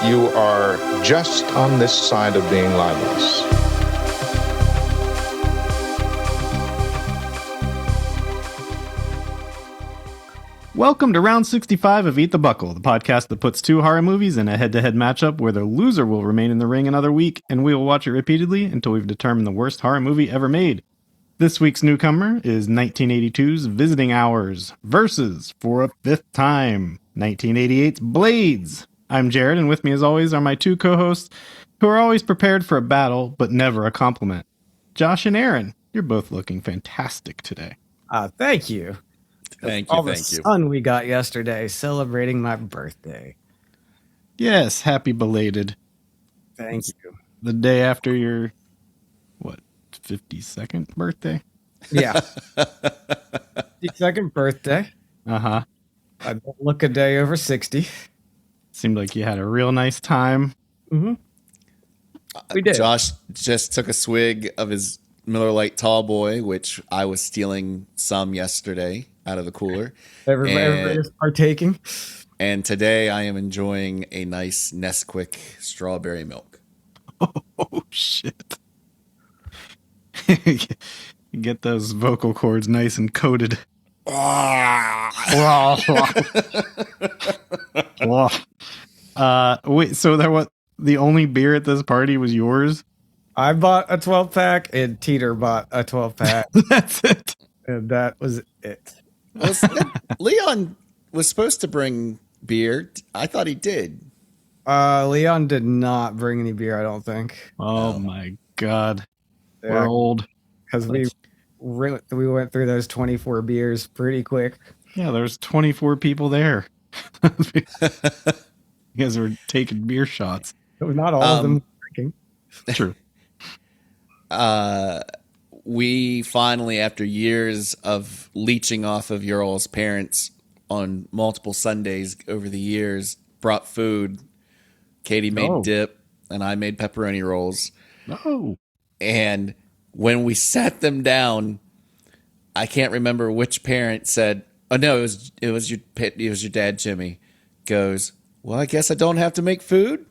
you are just on this side of being libelous. Welcome to round 65 of Eat the Buckle, the podcast that puts two horror movies in a head-to-head matchup where the loser will remain in the ring another week, and we will watch it repeatedly until we've determined the worst horror movie ever made. This week's newcomer is 1982's Visiting Hours versus, for a fifth time, 1988's Blades. I'm Jared, and with me as always are my two co-hosts who are always prepared for a battle, but never a compliment. Josh and Aaron, you're both looking fantastic today. Thank you. Thank All you. the sun we got yesterday celebrating my birthday. Yes, happy belated. Thank you. The day after your, 52nd birthday? Yeah. 52nd birthday. Uh-huh. I don't look a day over 60. Seemed like you had a real nice time. Mm-hmm. We did. Josh just took a swig of his Miller Lite Tallboy, which I was stealing some yesterday out of the cooler. Everybody is partaking. And today I am enjoying a nice Nesquik strawberry milk. Oh, shit. You get those vocal cords nice and coated. Wait, so the only beer at this party was yours? I bought a 12-pack, and Teeter bought a 12-pack. That's it. And that was it. Leon was supposed to bring beer. I thought he did. Leon did not bring any beer, I don't think. Oh, my God. Yeah, We're old. because we went through those 24 beers pretty quick. Yeah, there's 24 people there. You guys were taking beer shots. Not all of them drinking. True. We finally, after years of leeching off of your all's parents on multiple Sundays over the years, brought food. Katie made dip, and I made pepperoni rolls. Oh. And when we sat them down, I can't remember which parent said, "Oh no, it was your dad, Jimmy." Goes, "Well, I guess I don't have to make food."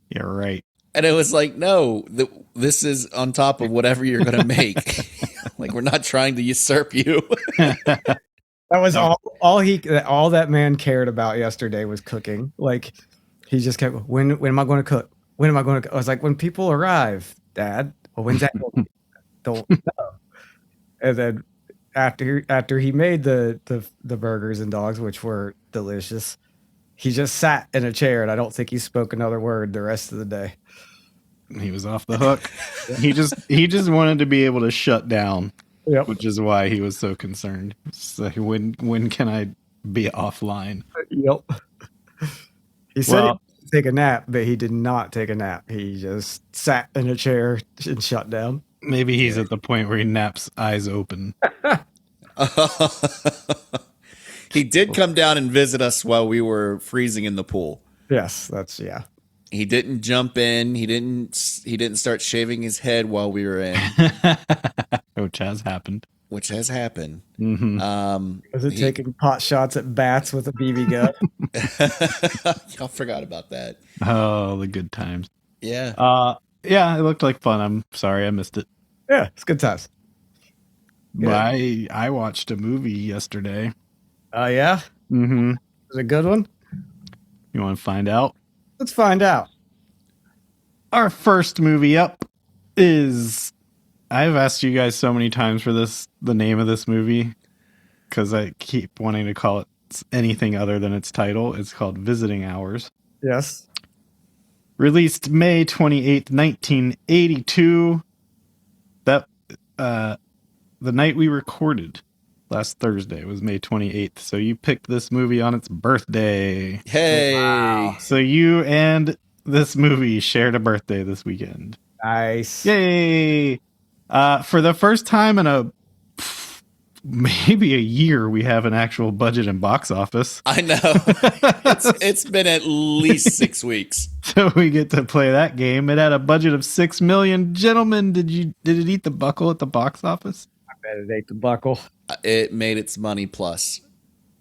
Yeah, right. And it was like, no, this is on top of whatever you're going to make. Like, we're not trying to usurp you. That was all that man cared about yesterday was cooking. Like, he just kept, when am I going to cook? When am I going to cook? I was like, when people arrive, Dad. Well, when's that going to be? Don't know. And then after he made the burgers and dogs, which were delicious, he just sat in a chair, and I don't think he spoke another word the rest of the day. He was off the hook. He just wanted to be able to shut down, which is why he was so concerned. So when can I be offline? Yep. He said he would take a nap, but he did not take a nap. He just sat in a chair and shut down. Maybe he's at the point where he naps eyes open. He did come down and visit us while we were freezing in the pool. Yes, He didn't jump in. He didn't start shaving his head while we were in. Which has happened. Mm-hmm. Was it taking pot shots at bats with a BB gun? Y'all forgot about that. Oh, the good times. Yeah. Yeah, it looked like fun. I'm sorry I missed it. Yeah, it's good times. But I watched a movie yesterday. Oh, yeah? Mm-hmm. Was it a good one? You want to find out? Let's find out. Our first movie up is... I've asked you guys so many times for the name of this movie, because I keep wanting to call it anything other than its title. It's called Visiting Hours. Yes. Released May 28th, 1982. That the night we recorded last Thursday was May 28th. So you picked this movie on its birthday. Hey. Wow. So you and this movie shared a birthday this weekend. Nice. Yay! For the first time in maybe a year, we have an actual budget and box office. I know. It's been at least 6 weeks. So we get to play that game. It had a budget of $6 million. Gentlemen, did it eat the buckle at the box office? I bet it ate the buckle. It made its money plus.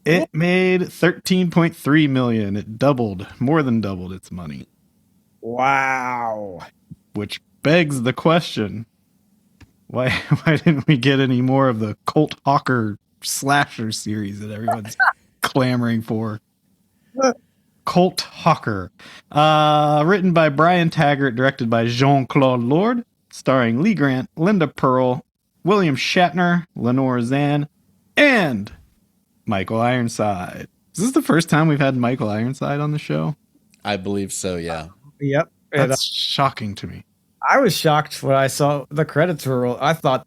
It made $13.3 million. It more than doubled its money. Wow. Which begs the question, why didn't we get any more of the Colt Hawker slasher series that everyone's clamoring for? Colt Hawker. Written by Brian Taggart, directed by Jean-Claude Lord, starring Lee Grant, Linda Pearl, William Shatner, Lenore Zann, and Michael Ironside. Is this the first time we've had Michael Ironside on the show? I believe so, yeah. Yep. That's shocking to me. I was shocked when I saw the credits were rolled. I thought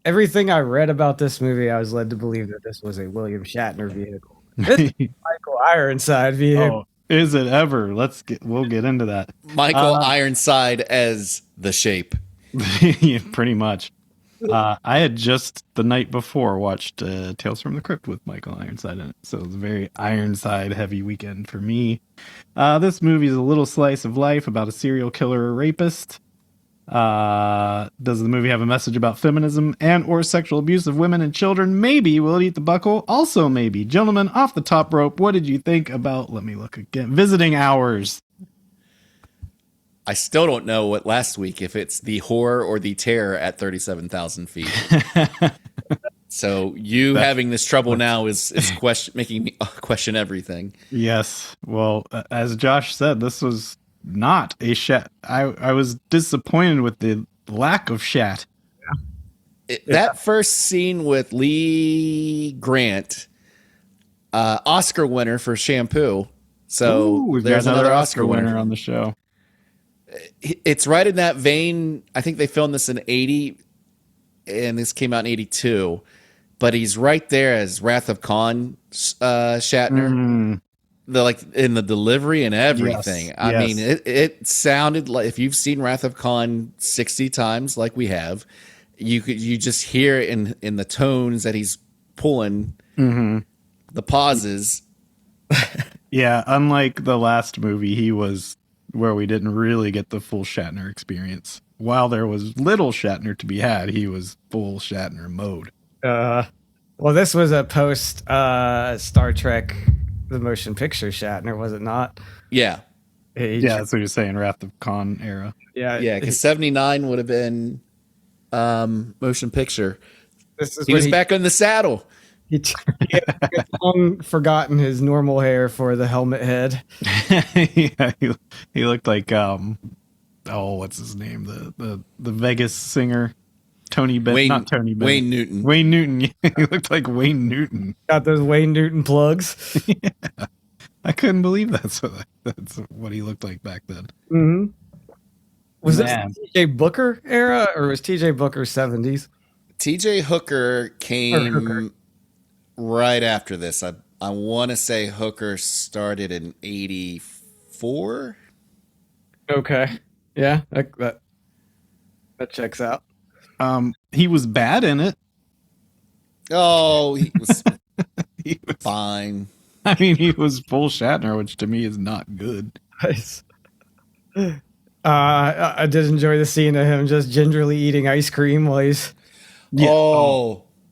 everything I read about this movie, I was led to believe that this was a William Shatner vehicle. This is Michael Ironside vehicle. Oh, is it ever? We'll get into that. Michael Ironside as the Shape. Yeah, pretty much. I had just the night before watched Tales from the Crypt with Michael Ironside in it, so it was a very Ironside heavy weekend for me. This movie is a little slice of life about a serial killer or rapist. Does the movie have a message about feminism and or sexual abuse of women and children? Maybe. Will it eat the buckle? Also maybe. Gentlemen, off the top rope, what did you think about, let me look again, visiting hours? I still don't know what last week, if it's the horror or the terror at 37,000 feet. So having this trouble now is making me question everything. Yes. Well, as Josh said, this was not a shat. I was disappointed with the lack of shat. That first scene with Lee Grant, Oscar winner for Shampoo. So we've there's got another Oscar winner on the show. It's right in that vein. I think they filmed this in 80 and this came out in 82, but he's right there as Wrath of Khan Shatner. In the delivery and everything. Yes, I mean, it sounded like, if you've seen Wrath of Khan 60 times like we have, you just hear in the tones that he's pulling, the pauses. Yeah, unlike the last movie, he was where we didn't really get the full Shatner experience. While there was little Shatner to be had, he was full Shatner mode. Well, this was a post Star Trek, the motion picture Shatner, was it not? Yeah. That's what you're saying, Wrath of Khan era. Yeah, because 79 would have been motion picture. He was back on the saddle. He had long forgotten his normal hair for the helmet head. Yeah, he looked like what's his name? The Vegas singer, Tony Bennett, not Tony Bennett. Wayne Newton. Wayne Newton. He looked like Wayne Newton. Got those Wayne Newton plugs. Yeah. I couldn't believe that's what he looked like back then. Mm-hmm. Was this T.J. Booker era, or was T.J. Booker 70s? T.J. Hooker came right after this. I want to say Hooker started in 84. Okay. Yeah, that checks out. He was bad in it. Oh, he was fine. I mean, he was full Shatner, which to me is not good. Nice. I did enjoy the scene of him just gingerly eating ice cream while he's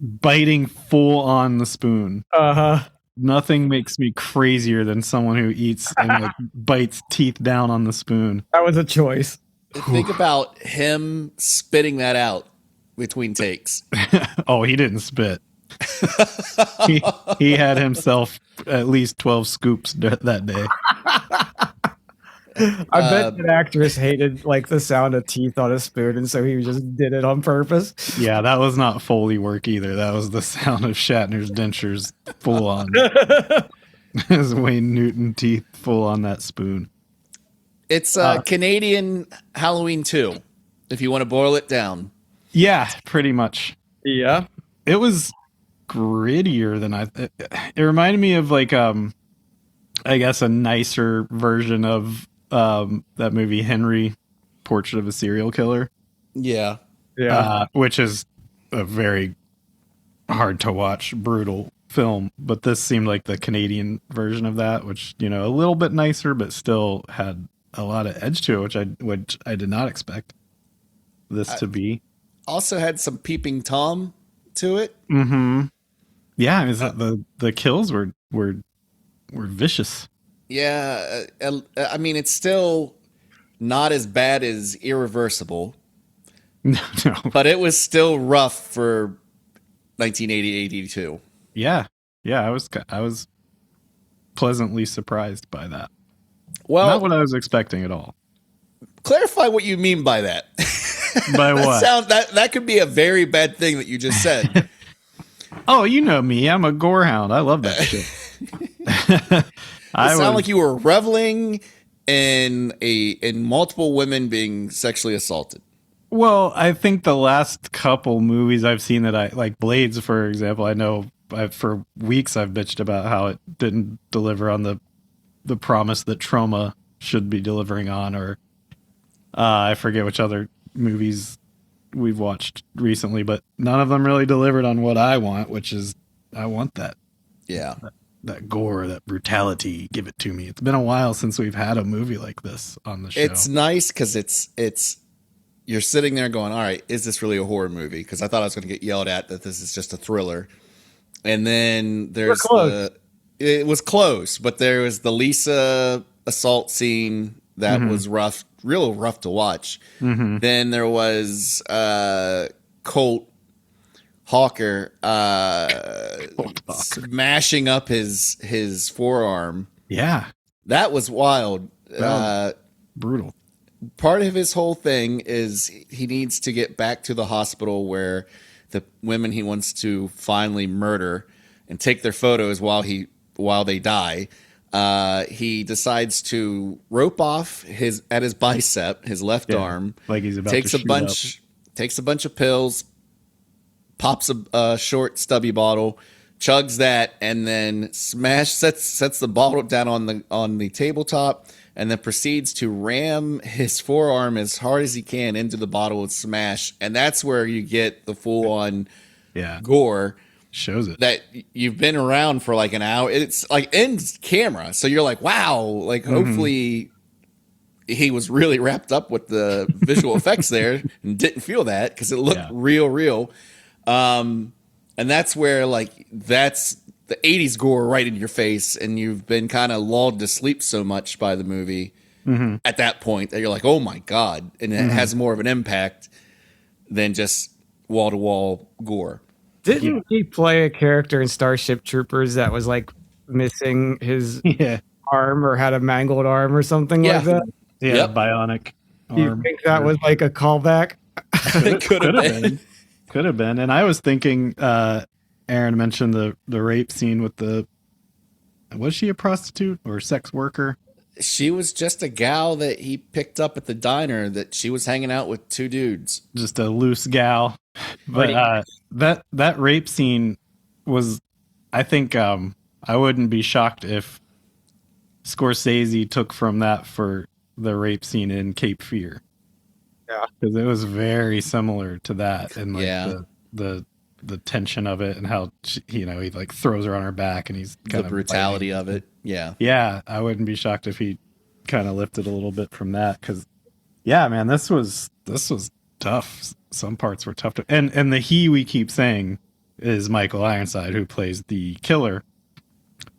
biting full on the spoon. Uh-huh. Nothing makes me crazier than someone who eats and bites teeth down on the spoon. That was a choice. Think about him spitting that out between takes. Oh, he didn't spit. he had himself at least 12 scoops that day. I bet that actress hated the sound of teeth on a spoon, and so he just did it on purpose. Yeah, that was not Foley work either. That was the sound of Shatner's dentures full on. His Wayne Newton teeth full on that spoon. It's Canadian Halloween 2, if you want to boil it down. Yeah, pretty much. Yeah. It was grittier than it reminded me of I guess a nicer version of that movie Henry, Portrait of a Serial Killer. Yeah. Which is a very hard to watch, brutal film, but this seemed like the Canadian version of that, which, a little bit nicer, but still had a lot of edge to it, which I did not expect this to be. Also had some Peeping Tom to it. Mm-hmm. Yeah, the kills were vicious. Yeah, I mean, it's still not as bad as Irreversible, No. but it was still rough for 1980-82. Yeah. I was pleasantly surprised by that. Well, Not what I was expecting at all. clarify what you mean by that. By what? That could be a very bad thing that you just said. Oh, you know me. I'm a gorehound. I love that shit. It sounded like you were reveling in multiple women being sexually assaulted. Well, I think the last couple movies I've seen that I like, Blades, for example, I know for weeks I've bitched about how it didn't deliver on the promise that Trauma should be delivering on, or I forget which other movies we've watched recently, but none of them really delivered on what I want, which is I want that. Yeah. That gore, that brutality, give it to me. It's been a while since we've had a movie like this on the show. It's nice because it's you're sitting there going, all right, is this really a horror movie? Because I thought I was going to get yelled at that this is just a thriller. And then there's it was close, but there was the Lisa assault scene that was rough, real rough to watch. Mm-hmm. Then there was Colt Hawker smashing up his forearm. Yeah. That was wild. Brutal. Part of his whole thing is he needs to get back to the hospital where the women he wants to finally murder and take their photos while they die. He decides to rope off his bicep, his left arm, like he's about takes to takes a bunch of pills, pops a short stubby bottle, chugs that, and then sets the bottle down on the tabletop, and then proceeds to ram his forearm as hard as he can into the bottle and smash. And that's where you get the full on gore. Shows it that you've been around for like an hour. It's like in camera, so you're like, wow. Like hopefully he was really wrapped up with the visual effects there and didn't feel that because it looked real. And that's where that's the 80s gore right in your face, and you've been kind of lulled to sleep so much by the movie at that point that you're like, oh my God. And it has more of an impact than just wall-to-wall gore. Didn't he play a character in Starship Troopers that was like missing his arm or had a mangled arm or something like that? Yeah, bionic arm. You think that was like a callback? It could have been. Could have been. And I was thinking, Aaron mentioned the rape scene with was she a prostitute or sex worker? She was just a gal that he picked up at the diner that she was hanging out with two dudes. Just a loose gal. But that rape scene was, I think, I wouldn't be shocked if Scorsese took from that for the rape scene in Cape Fear. Yeah, because it was very similar to that, and the tension of it, and how he like throws her on her back, and he's kind the brutality of it. Yeah, I wouldn't be shocked if he kind of lifted a little bit from that, because man, this was tough. Some parts were tough and the he we keep saying is Michael Ironside, who plays the killer.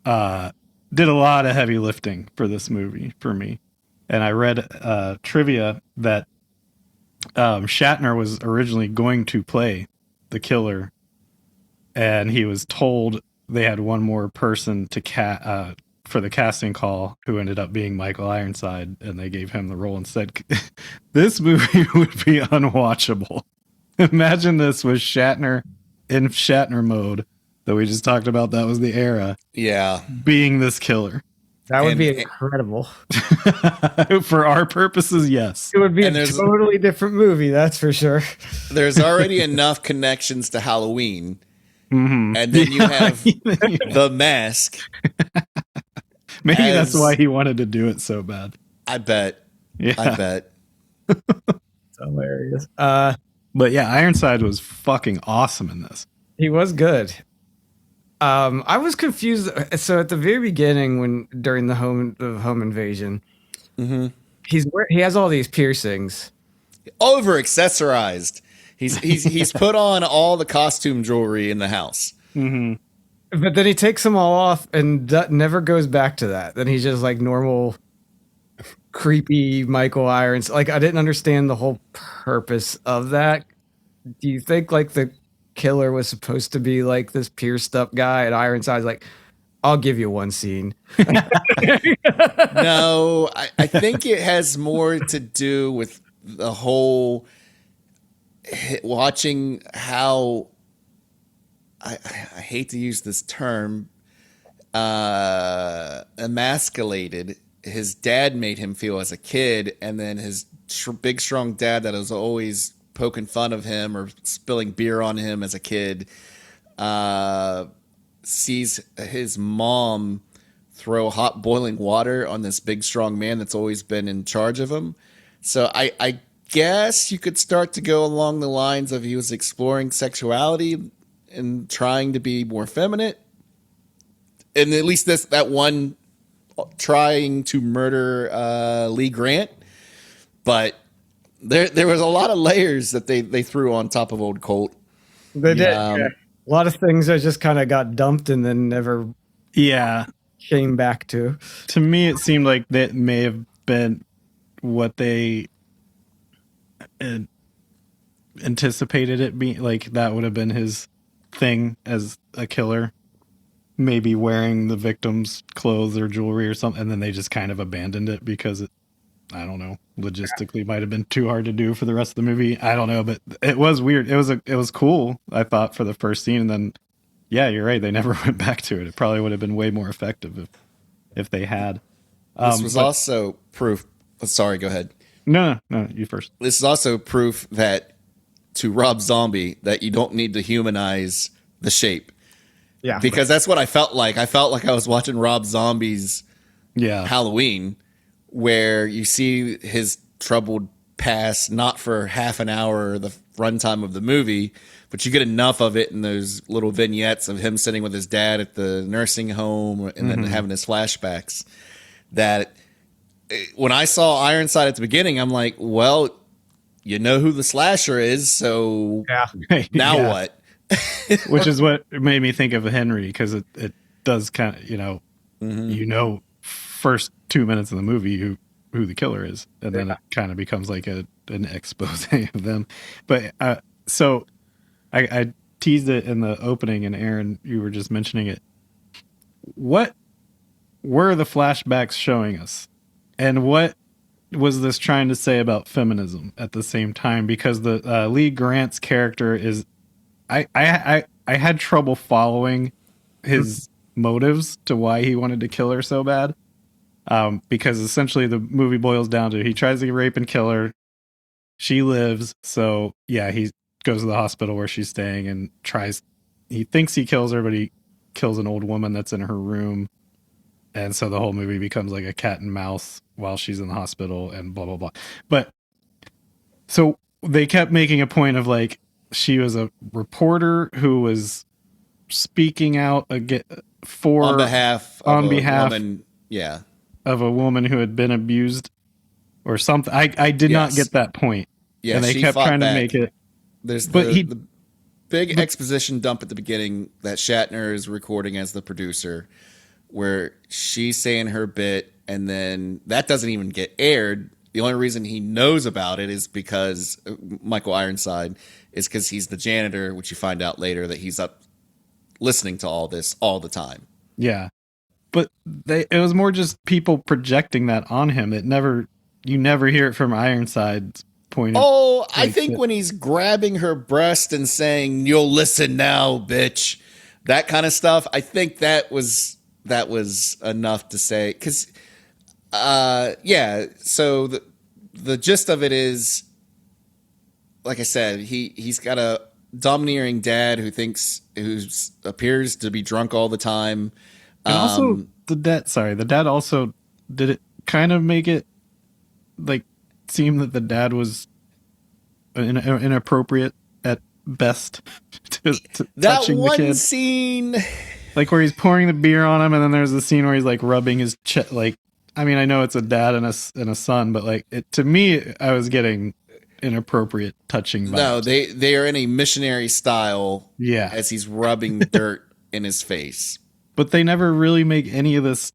Did a lot of heavy lifting for this movie for me, and I read trivia that Shatner was originally going to play the killer, and he was told they had one more person to for the casting call, who ended up being Michael Ironside, and they gave him the role instead. This movie would be unwatchable. Imagine this with Shatner in Shatner mode that we just talked about. That was the era. Yeah, being this killer. That would be incredible. For our purposes, yes. It would be a totally different movie, that's for sure. There's already enough connections to Halloween. And then you have The Mask. Maybe that's why he wanted to do it so bad. I bet. Yeah. I bet. It's hilarious. But yeah, Ironside was fucking awesome in this. He was good. I was confused. So at the very beginning, during the home invasion, he has all these piercings, over accessorized. He's put on all the costume jewelry in the house. But then he takes them all off and never goes back to that. Then he's just like normal, creepy Michael Irons. Like, I didn't understand the whole purpose of that. Do you think like the killer was supposed to be like this pierced up guy, and Ironside's like, I'll give you one scene? No, I think it has more to do with the whole watching how I hate to use this term, emasculated his dad made him feel as a kid, and then his big strong dad that was always poking fun of him or spilling beer on him as a kid sees his mom throw hot boiling water on this big strong man that's always been in charge of him. So I guess you could start to go along the lines of he was exploring sexuality and trying to be more feminine. And at least that one trying to murder Lee Grant. But there was a lot of layers that they threw on top of old Colt. They did. A lot of things that just kind of got dumped and then never came back to. To me, it seemed like that may have been what they anticipated it being. Like, that would have been his thing as a killer. Maybe wearing the victim's clothes or jewelry or something, and then they just kind of abandoned it because it, I don't know, logistically might have been too hard to do for the rest of the movie. I don't know, but it was weird. It was cool, I thought, for the first scene, and then yeah, you're right, they never went back to it. It probably would have been way more effective if they had. This was also proof. Sorry, go ahead. No, you first. This is also proof that to Rob Zombie that you don't need to humanize the shape. Yeah, because that's what I felt like. I felt like I was watching Rob Zombie's Halloween, where you see his troubled past, not for half an hour or the runtime of the movie, but you get enough of it in those little vignettes of him sitting with his dad at the nursing home and then having his flashbacks. That when I saw Ironside at the beginning, I'm like, well, you know who the slasher is, so now what? Which is what made me think of Henry, because it does kind of, first 2 minutes of the movie who the killer is, and then it kind of becomes like an expose of them. But so I teased it in the opening, and Aaron, you were just mentioning it. What were the flashbacks showing us, and what was this trying to say about feminism at the same time? Because the Lee Grant's character is, I had trouble following his motives to why he wanted to kill her so bad. Because essentially the movie boils down to he tries to rape and kill her. She lives. So yeah, he goes to the hospital where she's staying and he thinks he kills her, but he kills an old woman that's in her room. And so the whole movie becomes like a cat and mouse while she's in the hospital and blah, blah, blah. But so they kept making a point of like, she was a reporter who was speaking out on behalf of a woman, of a woman who had been abused or something. I did not get that point. Yeah, and they kept trying to make it. There's the big exposition dump at the beginning that Shatner is recording as the producer, where she's saying her bit, and then that doesn't even get aired. The only reason he knows about it is because Michael Ironside is because he's the janitor, which you find out later that he's up listening to all this all the time. Yeah. But it was more just people projecting that on him. You never hear it from Ironside's point of view. I think when he's grabbing her breast and saying, "You'll listen now, bitch," that kind of stuff, I think that was enough to say. Because, so the gist of it is, like I said, he's got a domineering dad who appears to be drunk all the time. And also the dad also did it kind of make it like seem that the dad was inappropriate at best to that touching one the kid. Scene, like where he's pouring the beer on him, and then there's the scene where he's like rubbing his chest. Like, I mean, I know it's a dad and a son, but like to me, I was getting inappropriate touching vibes. No, they are in a missionary style. Yeah, as he's rubbing dirt in his face. But they never really make any of this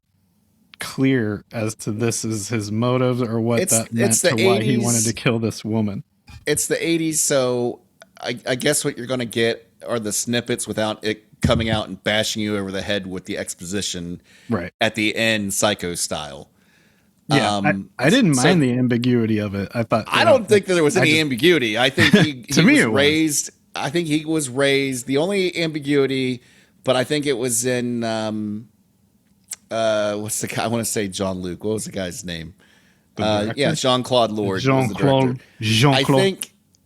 clear as to this is his motives or what that meant to why he wanted to kill this woman. It's the 80s, so I guess what you're going to get are the snippets without it coming out and bashing you over the head with the exposition right at the end, Psycho style. Yeah, I didn't mind the ambiguity of it. I don't think that there was any ambiguity. I think he was raised. I think he was raised. The only ambiguity, but I think it was in what's the guy? I want to say John Luke. What was the guy's name? Jean-Claude Lord. Jean-Claude.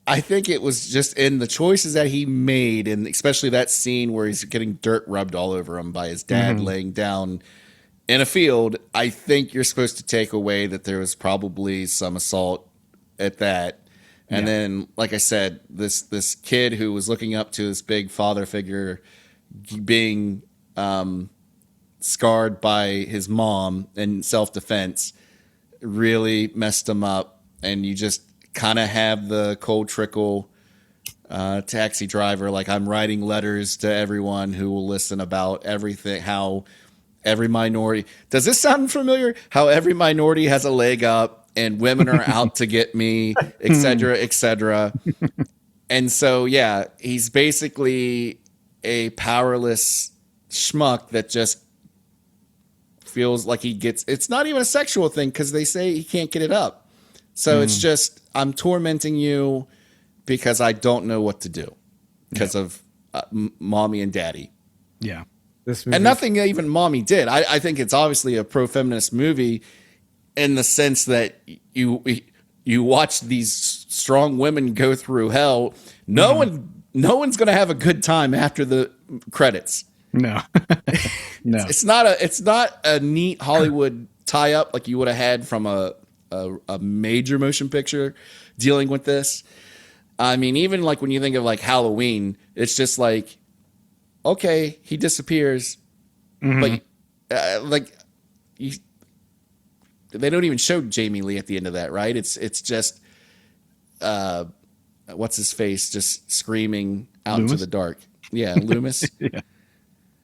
I think it was just in the choices that he made, and especially that scene where he's getting dirt rubbed all over him by his dad laying down in a field. I think you're supposed to take away that there was probably some assault at that. And then, like I said, this kid who was looking up to this big father figure being scarred by his mom in self-defense really messed him up. And you just kind of have the cold trickle Taxi Driver, like, I'm writing letters to everyone who will listen about everything, how every minority, does this sound familiar? How every minority has a leg up and women are out to get me, et cetera, et cetera. And so, yeah, he's basically a powerless schmuck that just feels like he gets, it's not even a sexual thing because they say he can't get it up. So it's just, I'm tormenting you because I don't know what to do because of mommy and daddy. Yeah. And nothing even mommy did. I think it's obviously a pro-feminist movie in the sense that you watch these strong women go through hell. No one's going to have a good time after the credits. No. No. It's not a neat Hollywood tie-up like you would have had from a major motion picture dealing with this. I mean, even like when you think of like Halloween, it's just like, okay, he disappears, but they don't even show Jamie Lee at the end of that, right? It's just what's his face just screaming out into the dark. Yeah, Loomis.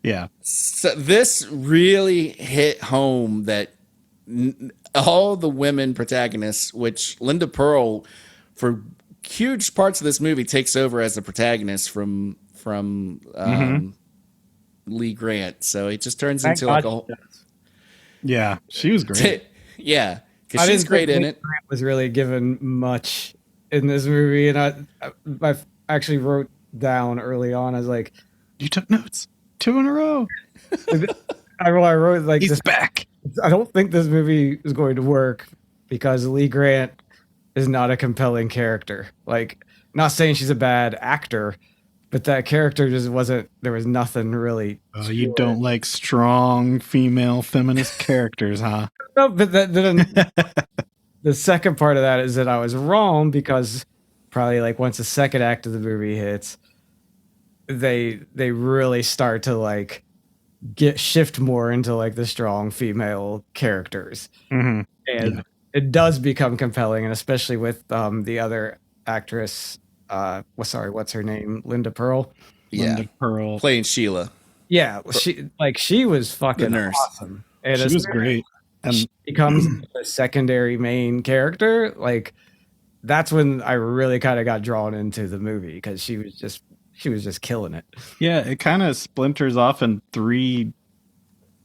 Yeah. So this really hit home that all the women protagonists, which Linda Pearl, for huge parts of this movie, takes over as the protagonist from Lee Grant. So it just turns into like a whole. Yeah, she was great. Yeah, because she's great in it. Grant was really given much in this movie, and I actually wrote down early on. I was like, "You took notes 2 in a row." I wrote like, "He's back." I don't think this movie is going to work because Lee Grant is not a compelling character. Like, not saying she's a bad actor, but that character just wasn't. There was nothing really. Oh, you don't like strong female feminist characters, huh? No, but the second part of that is that I was wrong because probably like once the second act of the movie hits, they really start to like shift more into like the strong female characters, and it does become compelling, and especially with the other actress. What's her name? Linda Pearl. Yeah, Linda Pearl playing Sheila. Yeah, she was fucking awesome. And she was great. And she becomes a secondary main character. Like, that's when I really kind of got drawn into the movie because she was just killing it. Yeah, it kind of splinters off in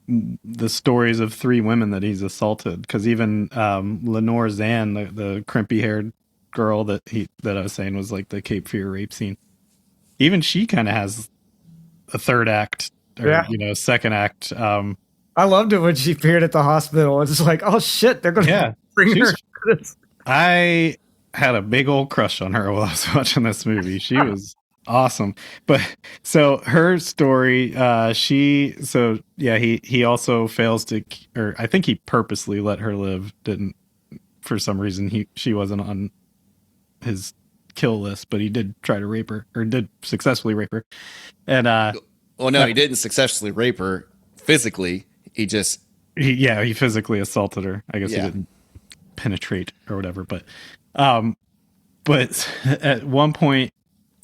the stories of 3 women that he's assaulted. Because even Lenore Zan, the crimpy haired girl that I was saying was like the Cape Fear rape scene, even she kind of has a third act or second act. I loved it when she appeared at the hospital. It's like, oh shit, they're gonna bring her. I had a big old crush on her while I was watching this movie. She was awesome. But so her story, he also fails to, or I think he purposely let her live. Didn't, for some reason, she wasn't on his kill list, but he did try to rape her, or did successfully rape her. And he didn't successfully rape her physically. He physically assaulted her. I guess he didn't penetrate or whatever. But at one point,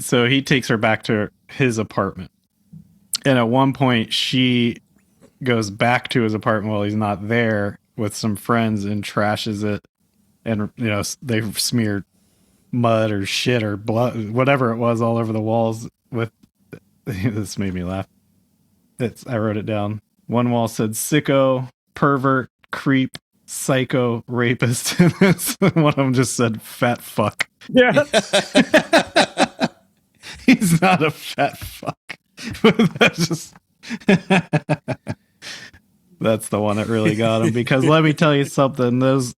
so he takes her back to his apartment, And at one point, she goes back to his apartment while he's not there with some friends and trashes it. And, you know, they smeared mud or shit or blood, whatever it was, all over the walls with. This made me laugh. I wrote it down. One wall said sicko, pervert, creep, psycho, rapist. And one of them just said fat fuck. Yeah. He's not a fat fuck. That's just that's the one that really got him, because let me tell you something, those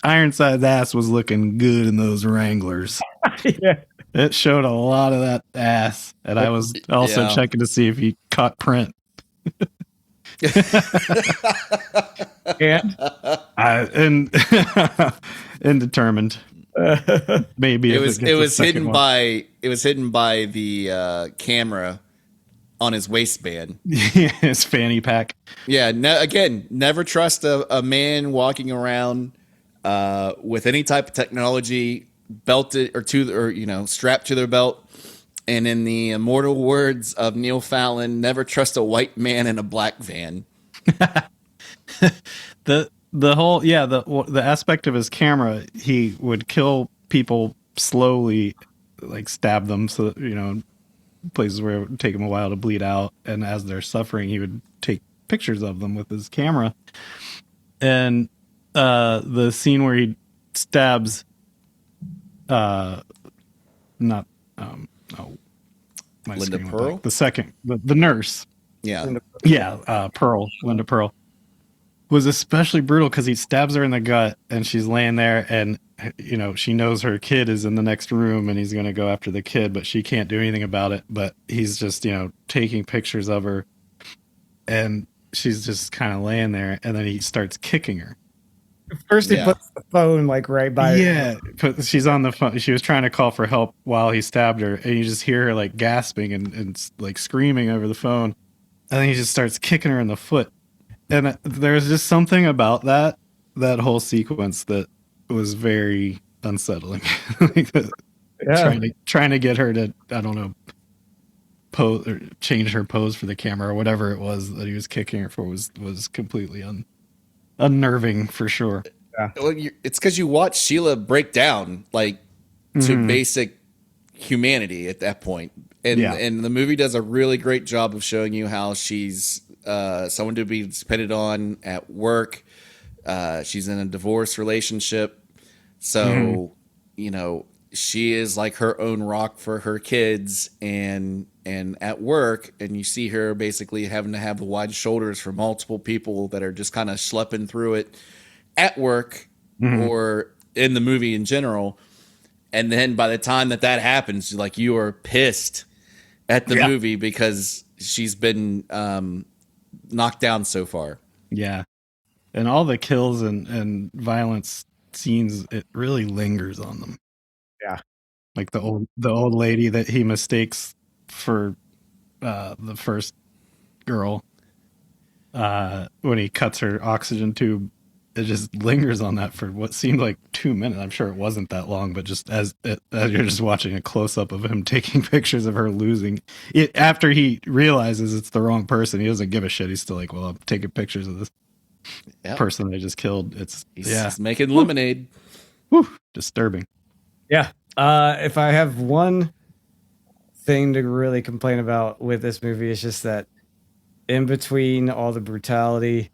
Ironside's ass was looking good in those Wranglers. Yeah. It showed a lot of that ass, and I was also checking to see if he caught print. And indetermined. Maybe it was hidden by the camera on his waistband. Yeah, his fanny pack. Yeah. Again, never trust a man walking around with any type of technology belted or strapped to their belt. And in the immortal words of Neil Fallon, never trust a white man in a black van. The whole the aspect of his camera, he would kill people slowly, like stab them, so that, places where it would take them a while to bleed out, and as they're suffering, he would take pictures of them with his camera. And the scene where he stabs Linda Pearl, the nurse, Linda Pearl, was especially brutal because he stabs her in the gut and she's laying there, and she knows her kid is in the next room and he's going to go after the kid, but she can't do anything about it. But he's just taking pictures of her, and she's just kind of laying there, and then he starts kicking her. First, he puts the phone like right by her. Yeah, she's on the phone. She was trying to call for help while he stabbed her, and you just hear her like gasping and like screaming over the phone, and then he just starts kicking her in the foot. And there's just something about that whole sequence that was very unsettling. Trying to get her to, I don't know, pose or change her pose for the camera or whatever it was that he was kicking her for was completely unnerving for sure. Yeah. Well, it's because you watch Sheila break down to basic humanity at that point. And the movie does a really great job of showing you how she's someone to be depended on at work. She's in a divorce relationship. So, she is like her own rock for her kids and at work. And you see her basically having to have the wide shoulders for multiple people that are just kind of schlepping through it at work or in the movie in general. And then by the time that happens, you are pissed at the movie because she's been knocked down so far. Yeah. And all the kills and violence scenes, it really lingers on them. Yeah. Like the old lady that he mistakes for the first girl, when he cuts her oxygen tube, it just lingers on that for what seemed like 2 minutes. I'm sure it wasn't that long, but just as you're just watching a close up of him taking pictures of her losing it after he realizes it's the wrong person, he doesn't give a shit. He's still like, well, I'm taking pictures of this person I just killed. He's making lemonade. Whew, disturbing. Yeah. If I have one thing to really complain about with this movie, it's just that in between all the brutality,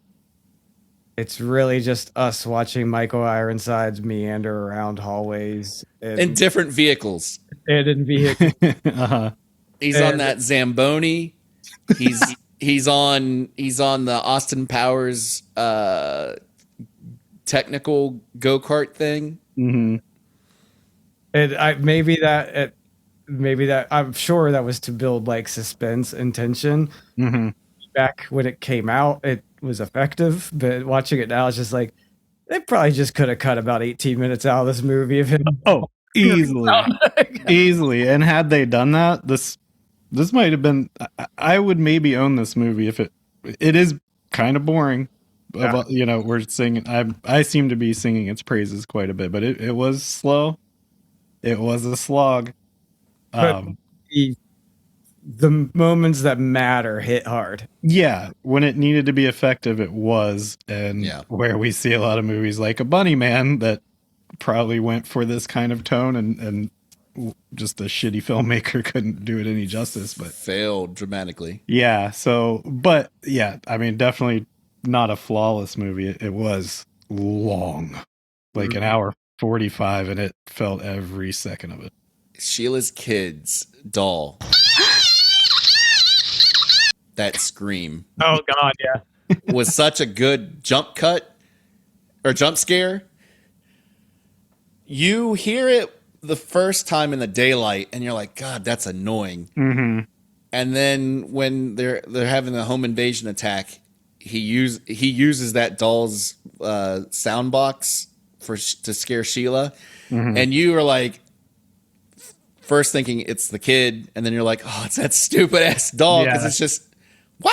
it's really just us watching Michael Ironsides meander around hallways in different vehicles. And in vehicles. He's on that Zamboni. He's on the Austin Powers technical go-kart thing. Mm-hmm. And maybe that I'm sure that was to build like suspense and tension. Mm-hmm. Back when it came out, it was effective, but watching it now, it's just like they probably just could have cut about 18 minutes out of this movie of him. Oh, easily. And had they done that, this might have been. I would maybe own this movie if it is kind of boring. Yeah. We're singing. I seem to be singing its praises quite a bit, but it was slow. It was a slog. the moments that matter hit hard. Yeah, when it needed to be effective, it was. And where we see a lot of movies like A Bunny Man that probably went for this kind of tone and just a shitty filmmaker couldn't do it any justice, but failed dramatically. Yeah. So, but yeah, I mean, definitely not a flawless movie. It was long, like an hour 45, and it felt every second of it. Sheila's Kids doll. That scream. Oh God, yeah. Was such a good jump cut or jump scare. You hear it the first time in the daylight and you're like, God, that's annoying. Mm-hmm. And then when they're having the home invasion attack, he uses that doll's sound box to scare Sheila. Mm-hmm. And you are like, first thinking it's the kid, and then you're like, oh, it's that stupid ass doll, because it's just wah!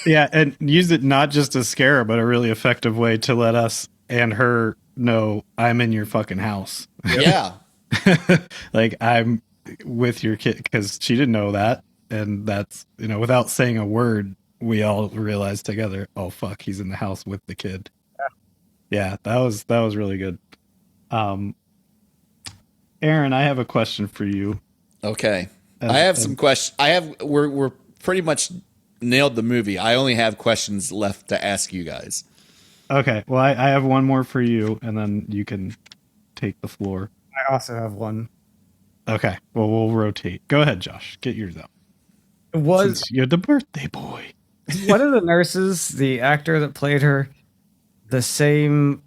Yeah, and use it not just to scare her, but a really effective way to let us and her know I'm in your fucking house. Yeah. Like, I'm with your kid, because she didn't know that. And that's, without saying a word, we all realized together, oh fuck, he's in the house with the kid. Yeah, that was really good. Aaron, I have a question for you. Okay. I have some questions. We're pretty much nailed the movie. I only have questions left to ask you guys. Okay. Well, I have one more for you, and then you can take the floor. I also have one. Okay. Well, we'll rotate. Go ahead, Josh. Get yours out. Was Since you're the birthday boy. One of the nurses, the actor that played her, the same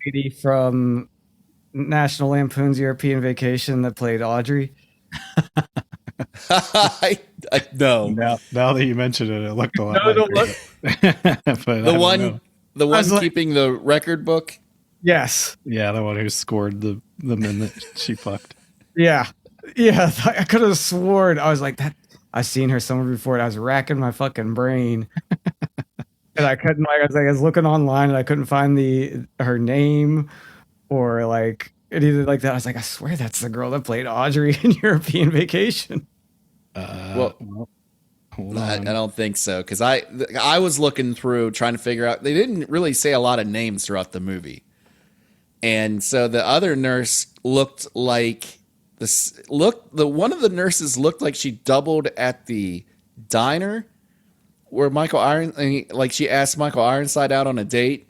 lady from National Lampoon's European Vacation that played Audrey? No. Now that you mention it, it looked a lot like her. The one keeping the record book? Yes. Yeah, the one who scored the minute she fucked. Yeah. Yeah, I could have sworn. I was like, that. I've seen her somewhere before, and I was racking my fucking brain. And I couldn't, I was looking online, and I couldn't find her name or like anything like that. I was like, I swear that's the girl that played Audrey in European Vacation. I don't think so, because I was looking through trying to figure out. They didn't really say a lot of names throughout the movie, and so the other nurse looked like one of the nurses looked like she doubled at the diner where she asked Michael Ironside out on a date.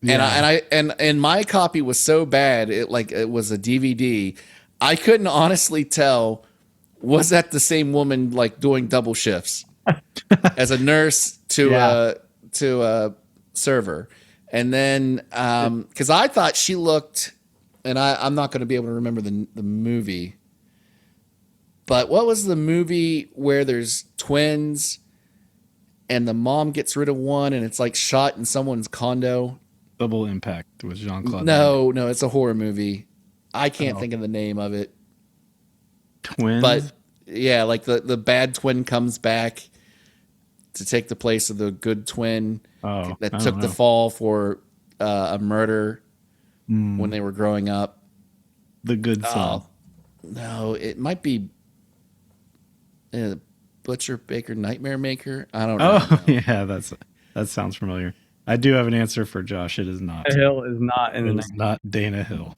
Yeah. And my copy was so bad, it was a DVD. I couldn't honestly tell, was that the same woman like doing double shifts as a nurse to a server? And then because I thought she looked, and I'm not going to be able to remember the movie, but what was the movie where there's twins and the mom gets rid of one and it's like shot in someone's condo? Double Impact with Jean-Claude. No, it's a horror movie. I can't think of the name of it. Twins? But yeah, like the bad twin comes back to take the place of the good twin that took the fall for a murder when they were growing up. The Good Son. No, it might be Butcher Baker Nightmare Maker. I don't know. Oh, yeah, that sounds familiar. I do have an answer for Josh. It is not. Dana Hill is not in the name. It is not Dana Hill.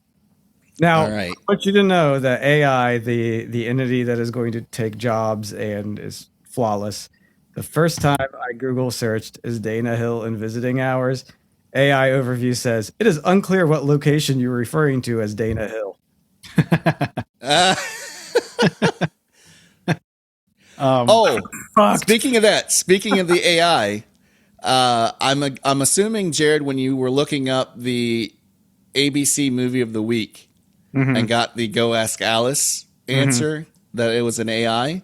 Now, all right. I want you to know that AI, the entity that is going to take jobs and is flawless, the first time I Google searched is Dana Hill in visiting hours, AI overview says, it is unclear what location you're referring to as Dana Hill. Speaking of the AI, I'm assuming, Jared, when you were looking up the ABC movie of the week and got the Go Ask Alice answer, that it was an AI.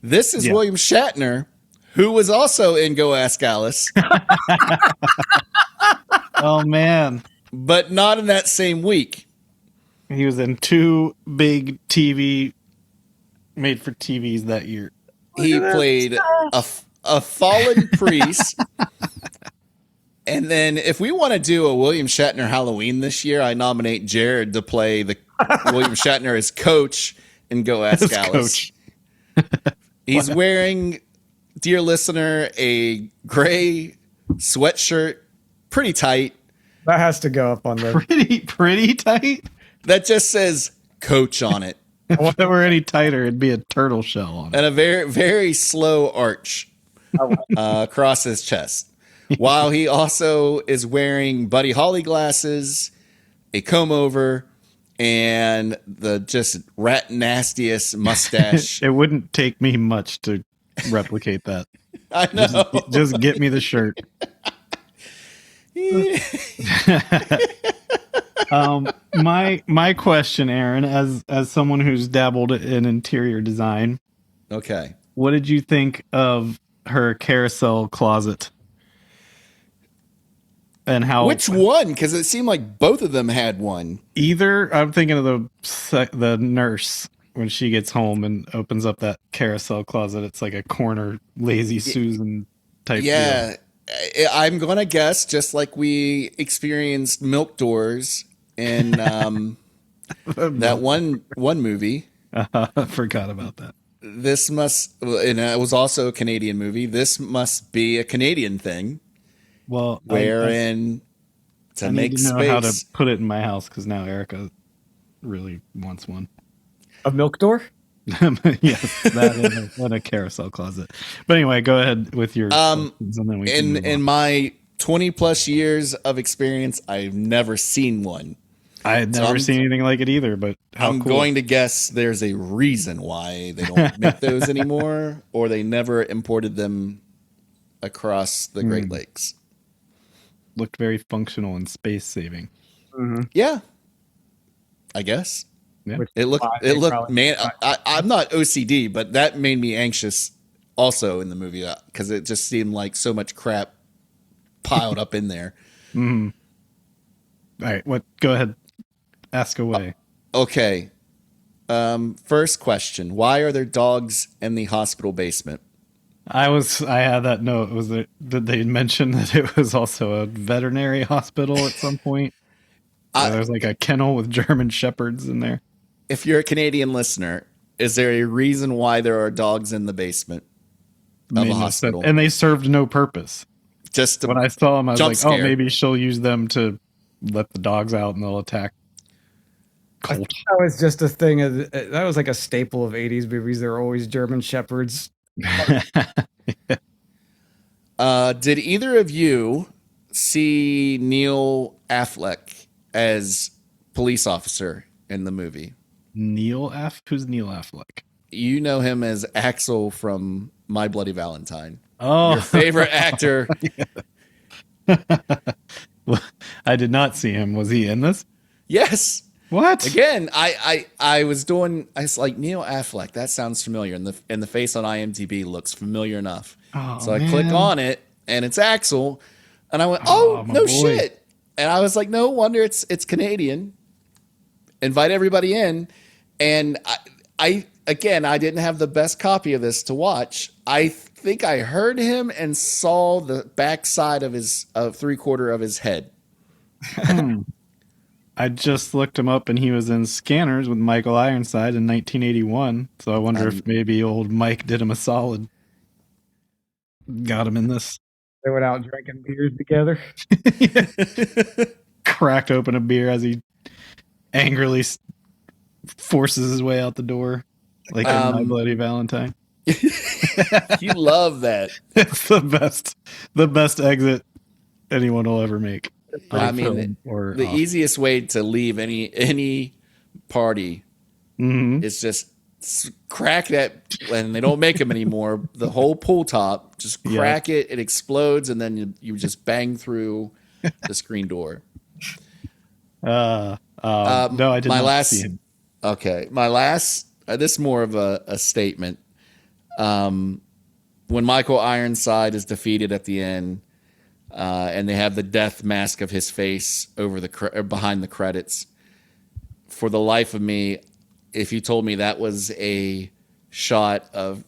This is William Shatner, who was also in Go Ask Alice. Oh, man. But not in that same week. He was in two big made for TVs that year. He played a fallen priest. And then if we want to do a William Shatner Halloween this year, I nominate Jared to play the William Shatner as coach and go ask As Alice. coach. He's wearing, dear listener, a gray sweatshirt, pretty tight, That has to go up on the. Pretty tight. that just says coach on it, If it were any tighter, it'd be a turtle shell on it. and a very, very slow arch across his chest. While he also is wearing Buddy Holly glasses, a comb over, and the just rat nastiest mustache. It wouldn't take me much to replicate that. I know. Just get me the shirt. My question, Aaron, as someone who's dabbled in interior design, Okay. what did you think of her carousel closet? And how Which one? Because it seemed like both of them had one. either I'm thinking of the nurse when she gets home and opens up that carousel closet. It's like a corner lazy Susan type deal. Yeah. I'm going to guess, just like we experienced milk doors in that one movie. I forgot about that. This must, and it was also a Canadian movie. This must be a Canadian thing. Well, Wherein to I make need to know space. how to put it in my house because now Erica really wants one. A milk door? Yes, that in a carousel closet. But anyway, go ahead with your questions and then we can move in on. my 20 plus years of experience, I've never seen one. I had never seen anything like it either. But how I'm cool. going to guess there's a reason why they don't make those anymore, or they never imported them across the Great Lakes. Looked very functional and space saving. Yeah, I guess. Yeah. It looked, man, I'm not OCD, but that made me anxious also in the movie because it just seemed like so much crap piled up in there. All right, go ahead. Ask away. Okay. First question. Why are there dogs in the hospital basement? I had that note. Did they mention that it was also a veterinary hospital at some point? There's like a kennel with German shepherds in there. If you're a Canadian listener, is there a reason why there are dogs in the basement of a hospital? And they served no purpose. Just to When I saw them, I was jump like, scare. oh, maybe she'll use them to let the dogs out and they'll attack Colt. That was just a thing. That was like a staple of 80s movies. There were always German shepherds. Did either of you see Neil Affleck as police officer in the movie? Who's Neil Affleck? You know him as Axel from My Bloody Valentine. Oh, Your favorite actor. I did not see him. Was he in this? Yes. What? Again, I was like, Neil Affleck, that sounds familiar. And the face on IMDb looks familiar enough. Oh, So I click on it and it's Axel. And I went, oh, my no boy. shit. And I was like, no wonder it's Canadian. Invite everybody in. And I didn't have the best copy of this to watch. I think I heard him and saw the backside of his 3/4 of his head. I just looked him up and he was in Scanners with Michael Ironside in 1981. So I wonder if maybe old Mike did him a solid. Got him in this. They went out drinking beers together. Cracked open a beer as he angrily forces his way out the door. Like in My Bloody Valentine. You love that. It's the best exit anyone will ever make. I mean, the easiest way to leave any party is just crack that, and they don't make them anymore. The whole pull top, just crack it, it explodes, and then you just bang through the screen door. No, I did not see him. Okay, my last. This is more of a statement. When Michael Ironside is defeated at the end, and they have the death mask of his face over behind the credits. For the life of me, if you told me that was a shot of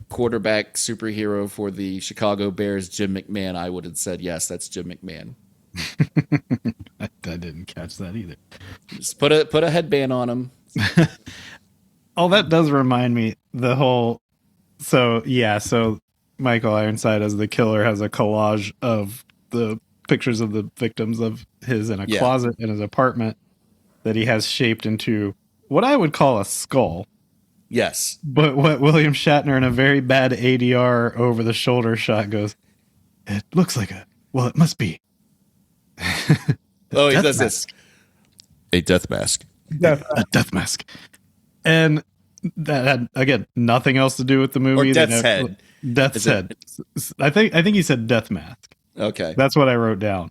quarterback superhero for the Chicago Bears, Jim McMahon, I would have said, yes, that's Jim McMahon. I didn't catch that either. Just put a headband on him Oh, that does remind me the whole. So Michael Ironside as the killer has a collage of the pictures of the victims of his in a closet in his apartment that he has shaped into what I would call a skull. Yes. But what William Shatner in a very bad ADR over the shoulder shot goes, it looks like it must be. Oh, he does this. A death mask. A death mask. And that had, again, nothing else to do with the movie. Or Death's Head. Death's Head. I think he said death mask. Okay. That's what I wrote down.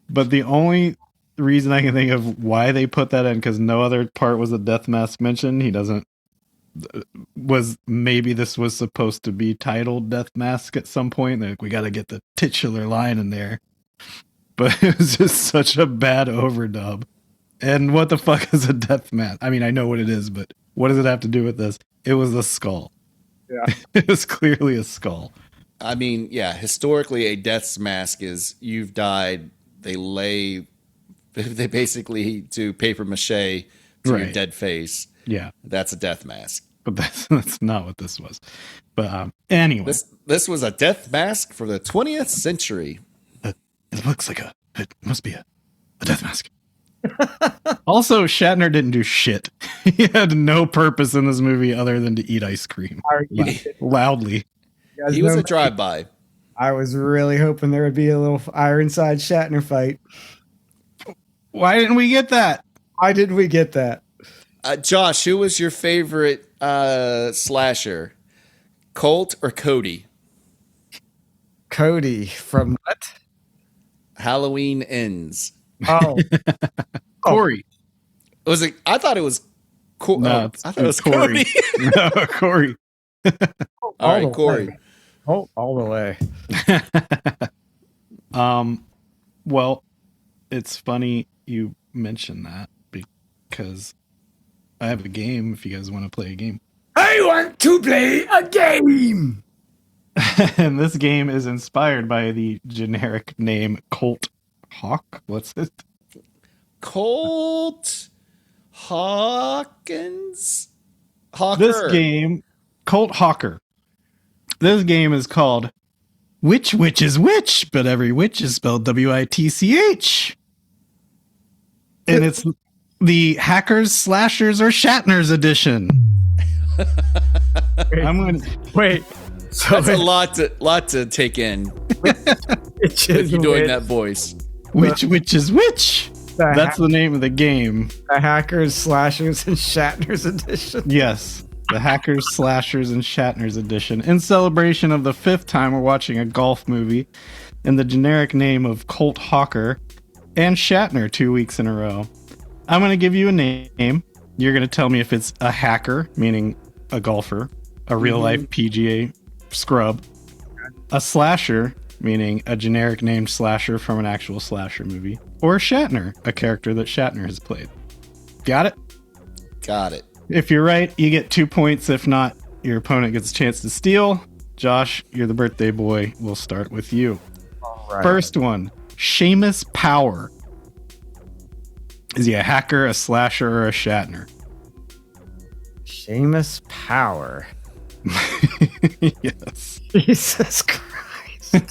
But the only reason I can think of why they put that in, because no other part was a death mask mentioned. Maybe this was supposed to be titled Death Mask at some point. Like, we got to get the titular line in there. But it was just such a bad overdub. And what the fuck is a death mask? I mean, I know what it is, but what does it have to do with this? It was the skull. Yeah. It was clearly a skull. I mean, yeah, historically a death's mask is you've died, they basically do paper mache to your dead face. Yeah. That's a death mask. But that's not what this was. But anyway. This was a death mask for the 20th century. It looks like it must be a death mask. Also, Shatner didn't do shit. He had no purpose in this movie other than to eat ice cream loudly. He was a drive-by. I was really hoping there would be a little Ironside Shatner fight. Why didn't we get that? Why didn't we get that? Josh, who was your favorite slasher? Colt or Cody? Cody from what? Halloween Ends. Oh. Corey. Was it? I thought it was No, I thought it was Corey. Cody. No, Corey. All right, Corey. Way. Oh, all the way. Well, it's funny you mention that because I have a game if you guys want to play a game. I want to play a game. And this game is inspired by the generic name Colt Hawk. What's it? Colt Hawkins? Hawker. This game, Colt Hawker. This game is called Which Witch is Which, but every witch is spelled WITCH. And it's the Hackers, Slashers, or Shatners edition. Wait. So That's a lot to take in. If you're doing that voice. Which is which? That's the name of the game. The Hackers, Slashers, and Shatners edition. Yes. The Hackers, Slashers, and Shatners edition. In celebration of the 5th time we're watching a golf movie in the generic name of Colt Hawker and Shatner 2 weeks in a row. I'm going to give you a name. You're going to tell me if it's a hacker, meaning a golfer, a real-life PGA scrub, a slasher, meaning a generic named slasher from an actual slasher movie, or Shatner, a character that Shatner has played. Got it? Got it. If you're right, you get 2 points. If not, your opponent gets a chance to steal. Josh, you're the birthday boy. We'll start with you. All right. First one, Seamus Power. Is he a hacker, a slasher, or a Shatner? Seamus Power. Yes. Jesus Christ.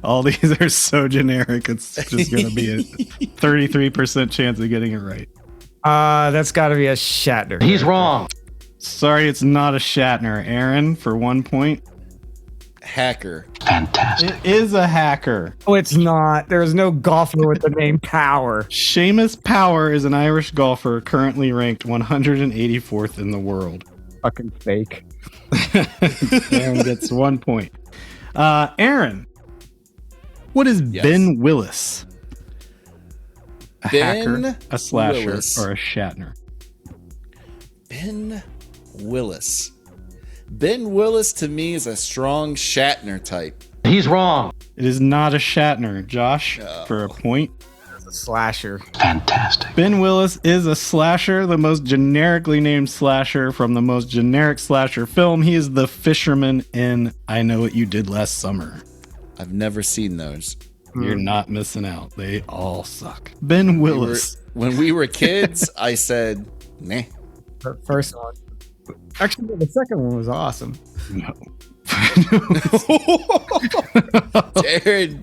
All these are so generic, it's just going to be a 33% chance of getting it right. That's got to be a Shatner. He's wrong. Sorry, it's not a Shatner. Aaron, for 1 point. Hacker. Fantastic. It is a hacker. Oh, it's not. There's no golfer with the name Power. Seamus Power is an Irish golfer currently ranked 184th in the world. Fucking fake. Aaron gets 1 point. Aaron, what is Ben Willis? A hacker, a slasher, or a Shatner? Ben Willis. Ben Willis to me is a strong Shatner type. He's wrong. It is not a Shatner. Josh, for a point. It's a slasher. Fantastic. Ben Willis is a slasher, the most generically named slasher from the most generic slasher film. He is the fisherman in I Know What You Did Last Summer. I've never seen those. You're not missing out. They all suck. Ben Willis. When we were kids, I said, Nah. First one. Actually, the second one was awesome. No.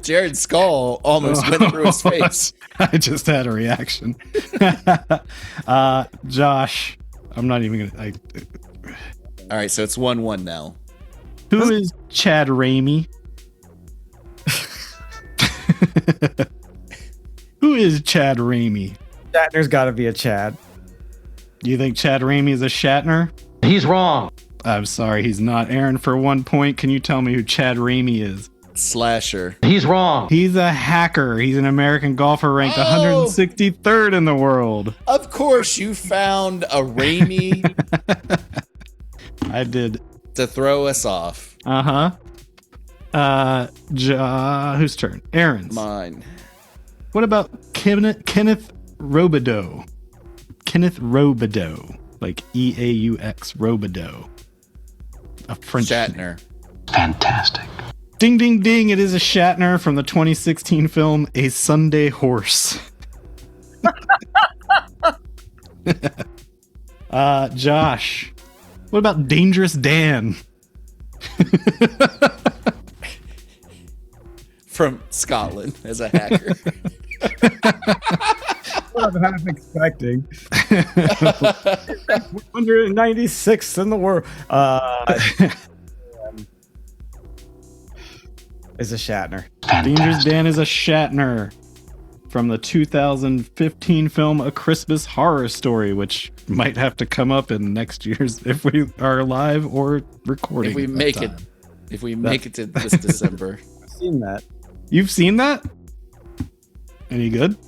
Jared's skull almost went through his face. I just had a reaction. Josh, I'm not even gonna. All right, so it's 1-1 now. Who is Chad Raimi? Who is Chad Raimi? Shatner's got to be a Chad. Do you think Chad Raimi is a Shatner? He's wrong. I'm sorry, he's not. Aaron, for 1 point, can you tell me who Chad Raimi is? Slasher. He's wrong. He's a hacker. He's an American golfer ranked 163rd in the world. Of course, you found a Raimi I did. to throw us off. Whose turn? Aaron's. Mine. What about Kenneth Robideau? Kenneth Robideau. Like Eaux, Robideau. A French name. Shatner. Fantastic. Ding, ding, ding. It is a Shatner from the 2016 film A Sunday Horse. Josh. What about Dangerous Dan? From Scotland as a hacker. What I'm half expecting. 196th in the world. Is a Shatner. Dangerous Dan is a Shatner from the 2015 film A Christmas Horror Story, which might have to come up in next year's if we are live or recording. If we make it to this December. I've seen that. You've seen that? Any good?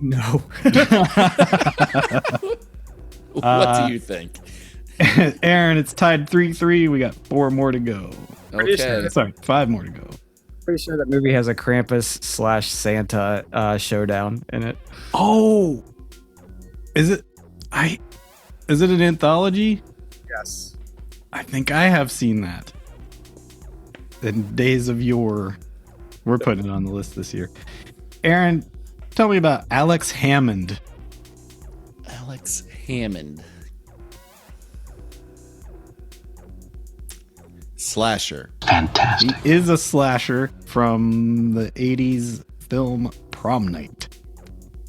No. What do you think? Aaron, it's tied 3-3. We got 4 more to go. Okay. Sorry, 5 more to go. Pretty sure that movie has a Krampus/Santa showdown in it. Oh, is it an anthology? Yes. I think I have seen that. In Days of Yore. We're putting it on the list this year. Aaron, tell me about Alex Hammond. Alex Hammond. Slasher. Fantastic. He is a slasher from the 80s film Prom Night.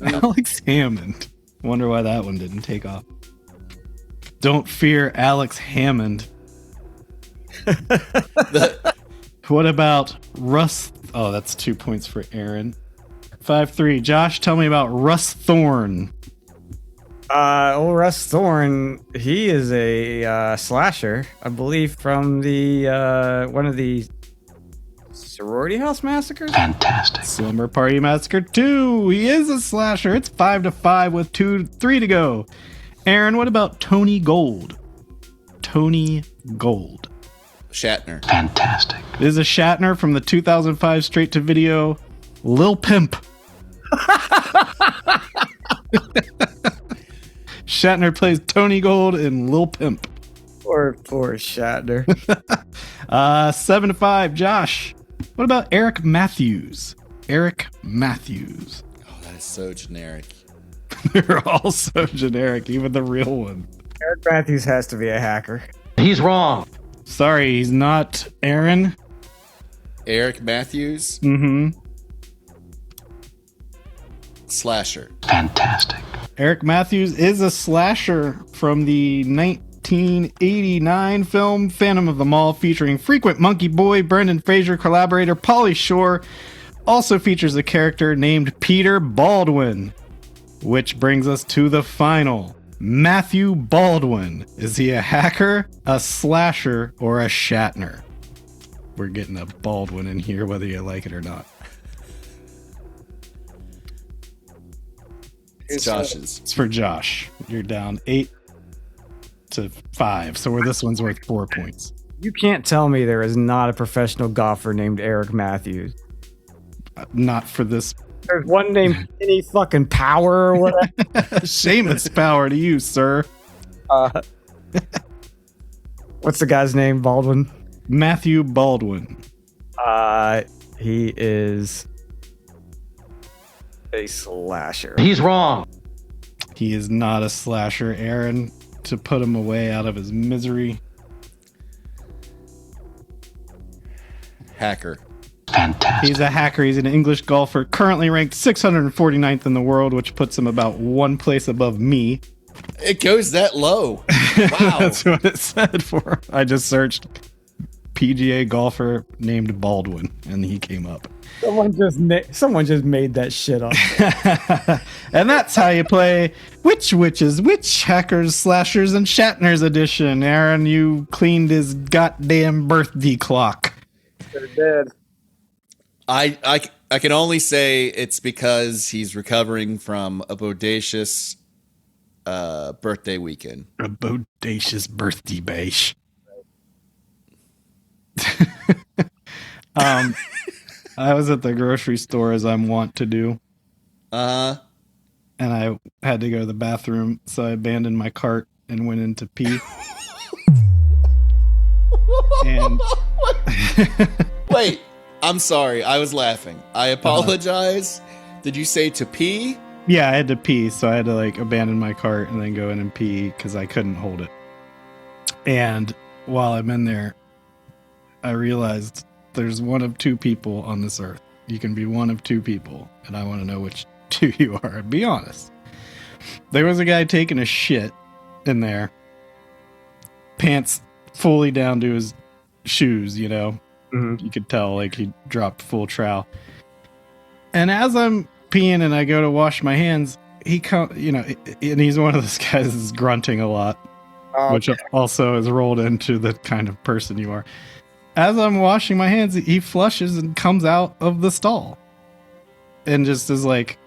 Alex Hammond. Wonder why that one didn't take off. Don't fear Alex Hammond. What about Russ? Oh, that's 2 points for Aaron. 5-3. Josh, tell me about Russ Thorne. Old Russ Thorne, he is a slasher, I believe, from the one of the sorority house massacres. Fantastic. Slumber Party Massacre 2. He is a slasher. It's 5-5 with 3 to go. Aaron, what about Tony Gold? Tony Gold. Shatner. Fantastic. This is a Shatner from the 2005 straight-to-video Lil Pimp. Shatner plays Tony Gold in Lil Pimp. Poor Shatner. 7-5. Josh, what about Eric Matthews? Eric Matthews. Oh, that is so generic. They're all so generic, even the real one. Eric Matthews has to be a hacker. He's wrong. Sorry, he's not. Aaron? Eric Matthews. Mm-hmm. Slasher. Fantastic. Eric Matthews is a slasher from the 1989 film Phantom of the Mall, featuring frequent Monkey Boy, Brendan Fraser collaborator Pauly Shore. Also features a character named Peter Baldwin. Which brings us to the final. Matthew Baldwin. Is he a hacker, a slasher, or a Shatner? We're getting a Baldwin in here, whether you like it or not. It's Josh's. It's for Josh. You're down 8-5. So this one's worth 4 points. You can't tell me there is not a professional golfer named Eric Matthews. Not for this. There's one named Kenny fucking Power or whatever. Seamus power to you, sir. What's the guy's name? Baldwin? Matthew Baldwin. He is a slasher. He's wrong. He is not a slasher, Aaron, to put him away out of his misery. Hacker. Fantastic. He's a hacker. He's an English golfer, currently ranked 649th in the world, which puts him about one place above me. It goes that low. Wow. That's what it said for him. I just searched PGA golfer named Baldwin, and he came up. Someone just made that shit up. And that's how you play Which Witches, Witch Hackers, Slashers, and Shatner's edition. Aaron, you cleaned his goddamn birthday clock. They're dead. I can only say it's because he's recovering from a bodacious birthday weekend. A bodacious birthday bash. I was at the grocery store as I'm wont to do. And I had to go to the bathroom, so I abandoned my cart and went in to pee. And Wait, I'm sorry. I was laughing. I apologize. Did you say to pee? yeah, I had to pee, so I had to like abandon my cart and then go in and pee because I couldn't hold it. And while I'm in there, I realized there's one of two people on this earth. You can be one of two people, and I want to know which two you are. Be honest. There was a guy taking a shit in there, pants fully down to his shoes, you know. Mhm. You could tell like he dropped full trowel. And as I'm peeing and I go to wash my hands, he and he's one of those guys that's grunting a lot, which also is rolled into the kind of person you are. As I'm washing my hands, he flushes and comes out of the stall and just is like,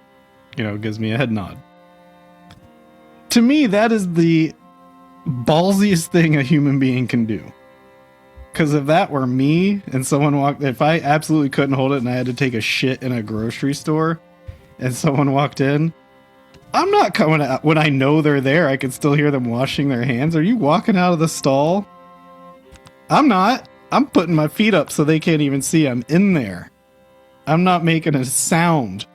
gives me a head nod. To me, that is the ballsiest thing a human being can do. Because if that were me and if I absolutely couldn't hold it and I had to take a shit in a grocery store and someone walked in, I'm not coming out. When I know they're there, I can still hear them washing their hands. Are you walking out of the stall? I'm not. I'm putting my feet up so they can't even see I'm in there. I'm not making a sound.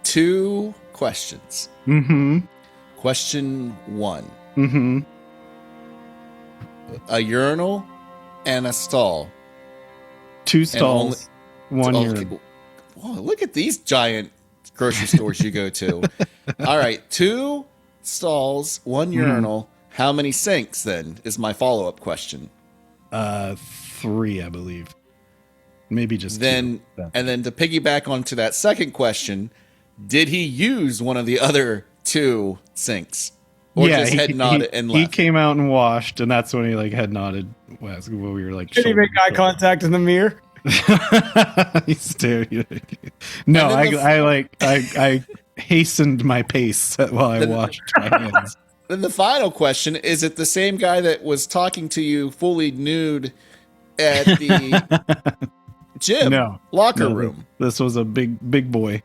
2 questions. Mm-hmm. Question 1. Mm-hmm. A urinal and a stall. 2 stalls, one urinal. Whoa, look at these giant grocery stores you go to. All right, 2 stalls, 1 urinal. How many sinks then is my follow-up question. 3, I believe. Maybe just 2. And then to piggyback onto that second question, did he use one of the other 2 sinks? Or just head nodded and left? He came out and washed, and that's when he like head nodded. When we were like, did he make eye contact in the mirror? He stared. No, I hastened my pace while I washed my hands. Then the final question, is it the same guy that was talking to you fully nude at the gym locker room? This was a big boy.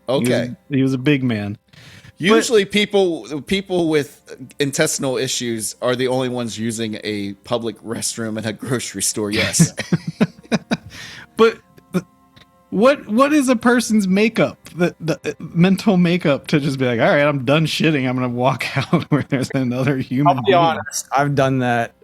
Okay. He was a big man. Usually people with intestinal issues are the only ones using a public restroom in a grocery store, yes. But what is a person's makeup, the mental makeup to just be like, all right, I'm done shitting. I'm going to walk out where there's another human I'll be honest. I've done that.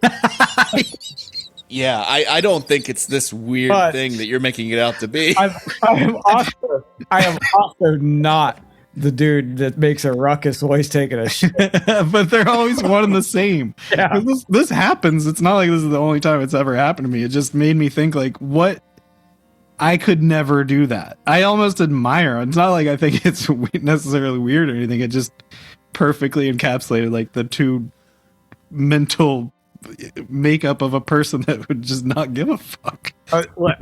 Yeah, I don't think it's this weird thing that you're making it out to be. I am also not the dude that makes a ruckus while he's taking a shit. But they're always one and the same. Yeah. This happens. It's not like this is the only time it's ever happened to me. It just made me think like, what? I could never do that. I almost admire. It's not like I think it's necessarily weird or anything. It just perfectly encapsulated like the 2 mental makeup of a person that would just not give a fuck. Look,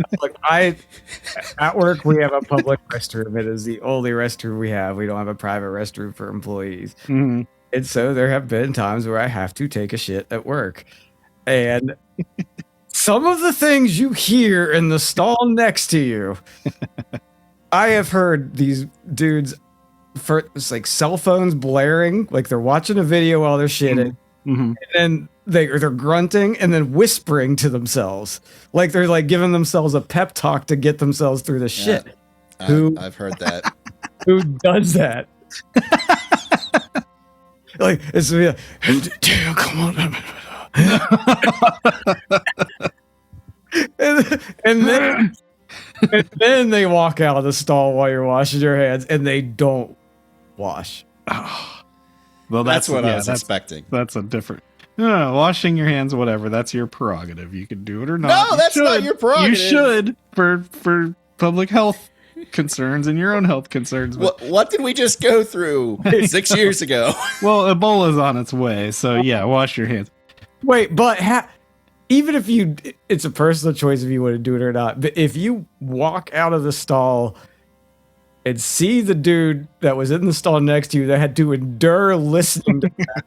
at work we have a public restroom. It is the only restroom we have. We don't have a private restroom for employees. Mm-hmm. And so there have been times where I have to take a shit at work. And some of the things you hear in the stall next to you, I have heard these dudes it's like cell phones blaring, like they're watching a video while they're shitting. Mm-hmm. And then they're grunting and then whispering to themselves, like they're like giving themselves a pep talk to get themselves through the shit. I've heard that. Who does that? Like it's like, come on. and then they walk out of the stall while you're washing your hands, and they don't wash. Well, That's what I was expecting. That's a different. No, washing your hands, whatever. That's your prerogative. You can do it or not. No, that's not your prerogative. You should for public health concerns and your own health concerns. What did we just go through 6 years ago? Well, Ebola's on its way, so yeah, wash your hands. Wait, but even if it's a personal choice if you want to do it or not. But if you walk out of the stall and see the dude that was in the stall next to you that had to endure listening to that,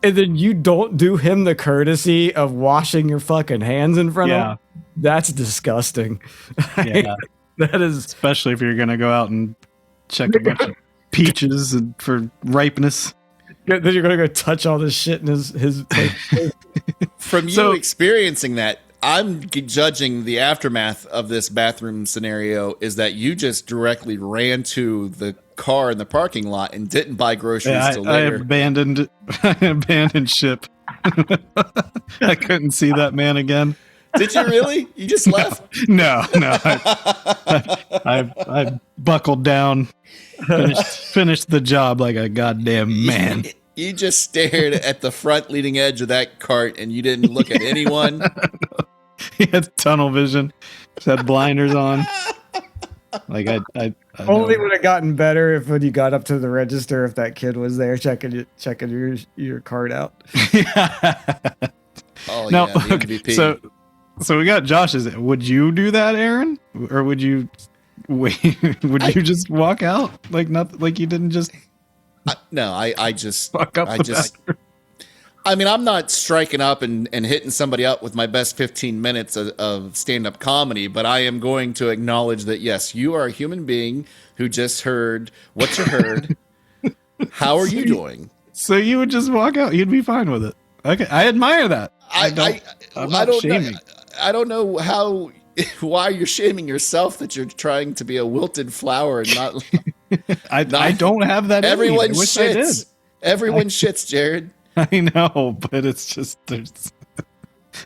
and then you don't do him the courtesy of washing your fucking hands in front of him, that's disgusting. Yeah. That is, especially if you're gonna go out and check a bunch of peaches for ripeness. Then you're gonna go touch all this shit in his From you experiencing that, I'm judging the aftermath of this bathroom scenario is that you just directly ran to the car in the parking lot and didn't buy groceries till later. I abandoned ship. I couldn't see that man again. Did you really? You just left? No. I buckled down, finished the job like a goddamn man. You just stared at the front leading edge of that cart and you didn't look at anyone. He had tunnel vision. Just had blinders on. Like I only would have gotten better if when you got up to the register, if that kid was there checking your card out. Oh no, yeah, the okay. MVP. So we got Josh's. Would you do that, Aaron, or would you wait? Would you just walk out like nothing? Like you didn't just? No, I just fuck up. I mean, I'm not striking up and hitting somebody up with my best 15 minutes of stand-up comedy, but I am going to acknowledge that, yes, you are a human being who just heard what you heard. How are you doing? So you would just walk out. You'd be fine with it. Okay. I admire that. I'm not shaming. I don't know why you're shaming yourself that you're trying to be a wilted flower and not. I don't have that. Everyone shits. Everyone shits, Jared. I know, but it's just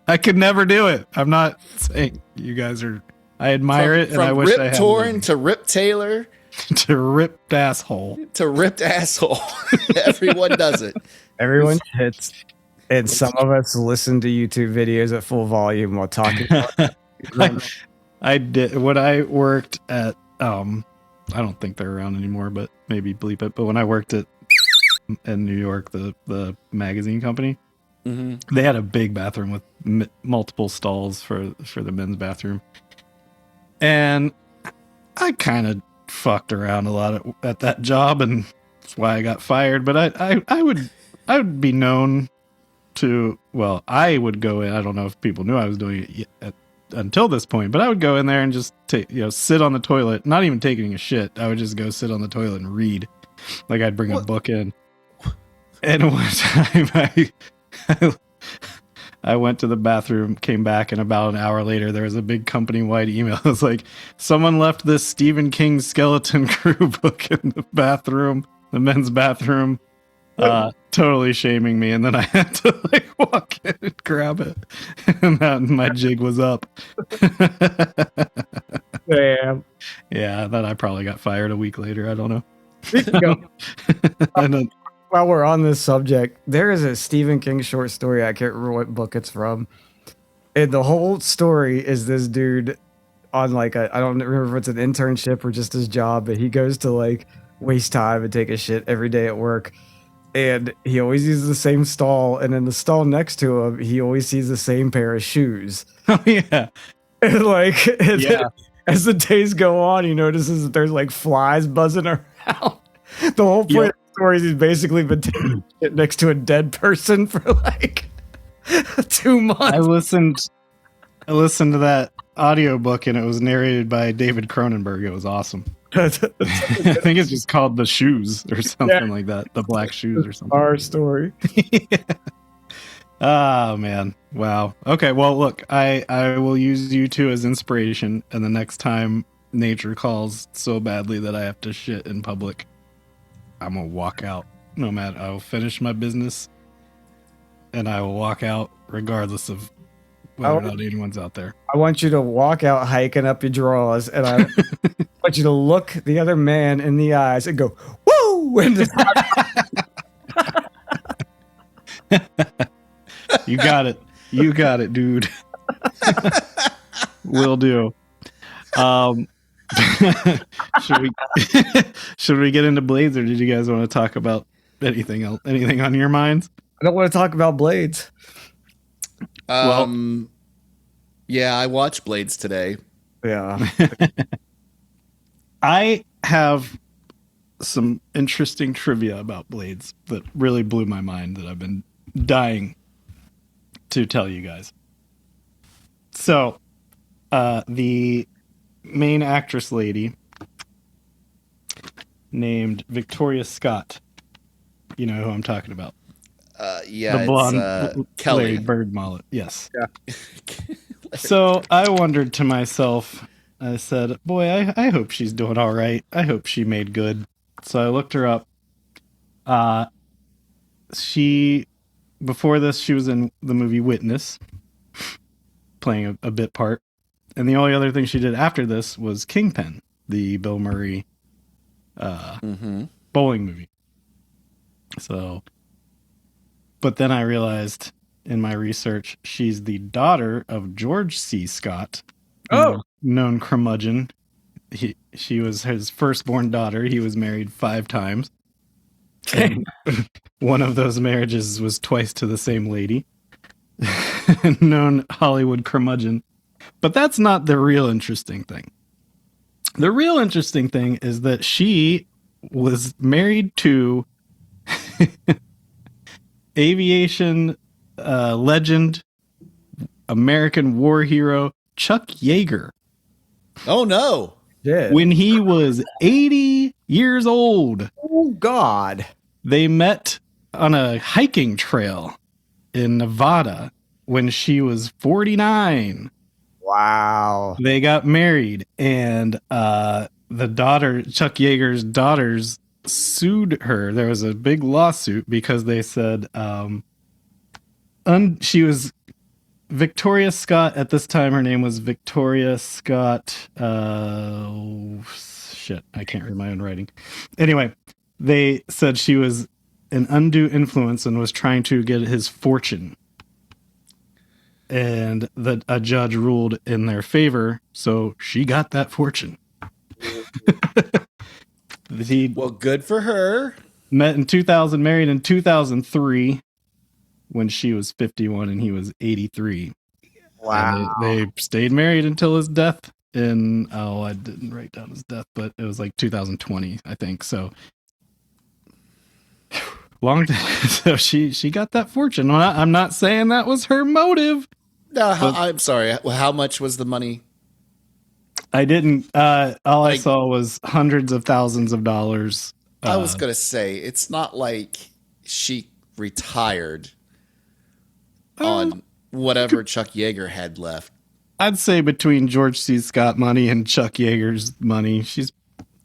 I could never do it. I'm not saying you guys are. I admire it, and I wish I had. From Rip Torn to Rip Taylor to ripped asshole to ripped asshole. Everyone does it. Everyone hits, and some of us listen to YouTube videos at full volume while talking. I did when I worked at. I don't think they're around anymore, but maybe bleep it. But when I worked at in New York, the magazine company, they had a big bathroom with multiple stalls for the men's bathroom, and I kind of fucked around a lot at that job, and that's why I got fired. But I would be known to. Well, I would go in. I don't know if people knew I was doing it until this point, but I would go in there and just sit on the toilet, not even taking a shit. I would just go sit on the toilet and read. Like I'd bring a book in. And one time I went to the bathroom, came back, and about an hour later, there was a big company-wide email. It was like, someone left this Stephen King Skeleton Crew book in the bathroom, the men's bathroom, totally shaming me. And then I had to walk in and grab it. And my jig was up. Damn. Yeah, then I probably got fired a week later. I don't know. While we're on this subject, there is a Stephen King short story. I can't remember what book it's from. And the whole story is this dude on I don't remember if it's an internship or just his job, but he goes to waste time and take a shit every day at work. And he always uses the same stall. And in the stall next to him, he always sees the same pair of shoes. Oh, yeah. And as the days go on, he notices that there's flies buzzing around. The whole point of the story is he's basically been taking shit next to a dead person for 2 months. I listened to that audiobook and it was narrated by David Cronenberg. It was awesome. I think it's just called The Shoes or something like that. The Black Shoes or something. Our story. Oh, man. Wow. Okay, well, look, I will use you two as inspiration, and the next time nature calls so badly that I have to shit in public, I'm going to walk out. no matter. I will finish my business, and I will walk out regardless of whether or not anyone's out there. I want you to walk out hiking up your drawers, and I want you to look the other man in the eyes and go, "Woo!" And just You got it. You got it, dude. Will do. Should we should we get into Blades, or did you guys want to talk about anything else? Anything on your minds? I don't want to talk about Blades. Yeah, I watched Blades today. Yeah. I have some interesting trivia about Blades that really blew my mind that I've been dying to tell you guys. So, the main actress lady named Victoria Scott. You know who I'm talking about. Yeah, the blonde it's Kelly. Larry Bird mullet. Yes. Yeah. So I wondered to myself, I said, boy, I hope she's doing all right. I hope she made good. So I looked her up. Before this, she was in the movie Witness, playing a bit part. And the only other thing she did after this was Kingpin, the Bill Murray bowling movie. So, but then I realized in my research, she's the daughter of George C. Scott, known curmudgeon. She was his firstborn daughter. He was married 5 times. And one of those marriages was twice to the same lady. Known Hollywood curmudgeon. But that's not the real interesting thing. The real interesting thing is that she was married to aviation legend, American war hero, Chuck Yeager. Oh, no. Yeah. When he was 80 years old. Oh, God. They met on a hiking trail in Nevada when she was 49. Wow. They got married, and the daughter, Chuck Yeager's daughters, sued her. There was a big lawsuit because they said she was Victoria Scott. At this time, her name was Victoria Scott. Shit, I can't read my own writing. Anyway, they said she was an undue influence and was trying to get his fortune. And a judge ruled in their favor, so she got that fortune. Well, good for her. Met in 2000, married in 2003 when she was 51 and he was 83. Wow. And they stayed married until his death in, I didn't write down his death, but it was like 2020, I think. So long time. So she got that fortune. I'm not saying that was her motive. No, I'm sorry. How much was the money? I didn't. All I saw was hundreds of thousands of dollars. I was going to say, it's not like she retired on whatever Chuck Yeager had left. I'd say between George C. Scott money and Chuck Yeager's money, she's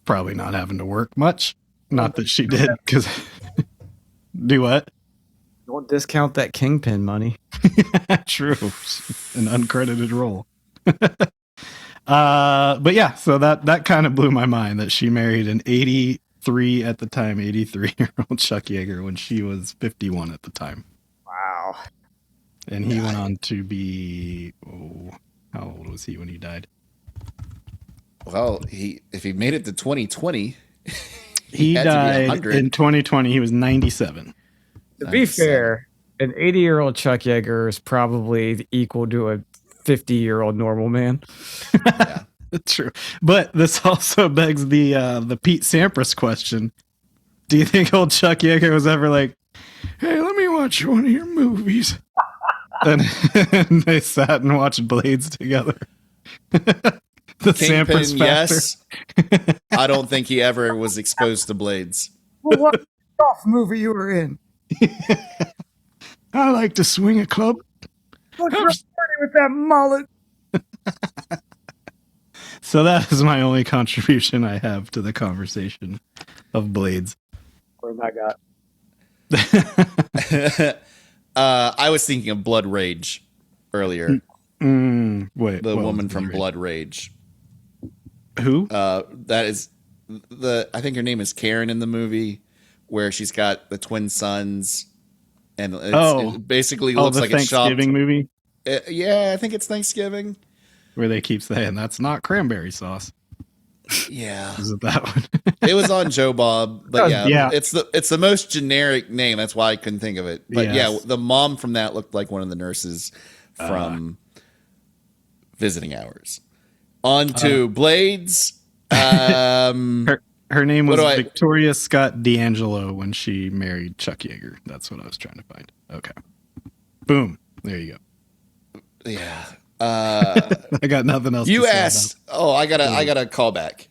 probably not having to work much. Not that she did, because do what? Don't discount that Kingpin money. True. An uncredited role. But yeah, so that kind of blew my mind that she married an 83 at the time, 83-year-old Chuck Yeager when she was 51 at the time. Wow. And he went on to be, how old was he when he died? Well, if he made it to 2020, he died in 2020. He was 97. To be fair, an 80-year-old Chuck Yeager is probably equal to a 50-year-old normal man. Yeah. True. But this also begs the Pete Sampras question. Do you think old Chuck Yeager was ever like, hey, let me watch one of your movies? and they sat and watched Blades together. The Kingpin, Sampras factor. yes. I don't think he ever was exposed to Blades. Well, what golf movie you were in? I like to swing a club. What's your party with that mullet? So that is my only contribution I have to the conversation of Blades. What have I got? I was thinking of Blood Rage earlier. Wait, The what woman was from Blood Blood Rage. Who? That is I think her name is Karen in the movie, where she's got the twin sons, and it basically looks the like it's shopped. Thanksgiving movie Yeah, I think it's Thanksgiving. where they keep saying that's not cranberry sauce. Yeah, Is it that one? it was on Joe Bob, but Yeah. it's the most generic name. That's why I couldn't think of it. But Yes. yeah, the mom from that looked like one of the nurses from Visiting Hours. On to Blades. Her name was What do I- Victoria Scott D'Angelo when she married Chuck Yeager. That's what I was trying to find. Okay. Boom. There you go. Yeah. I got nothing else You to say asked. Oh, I got a callback. about it.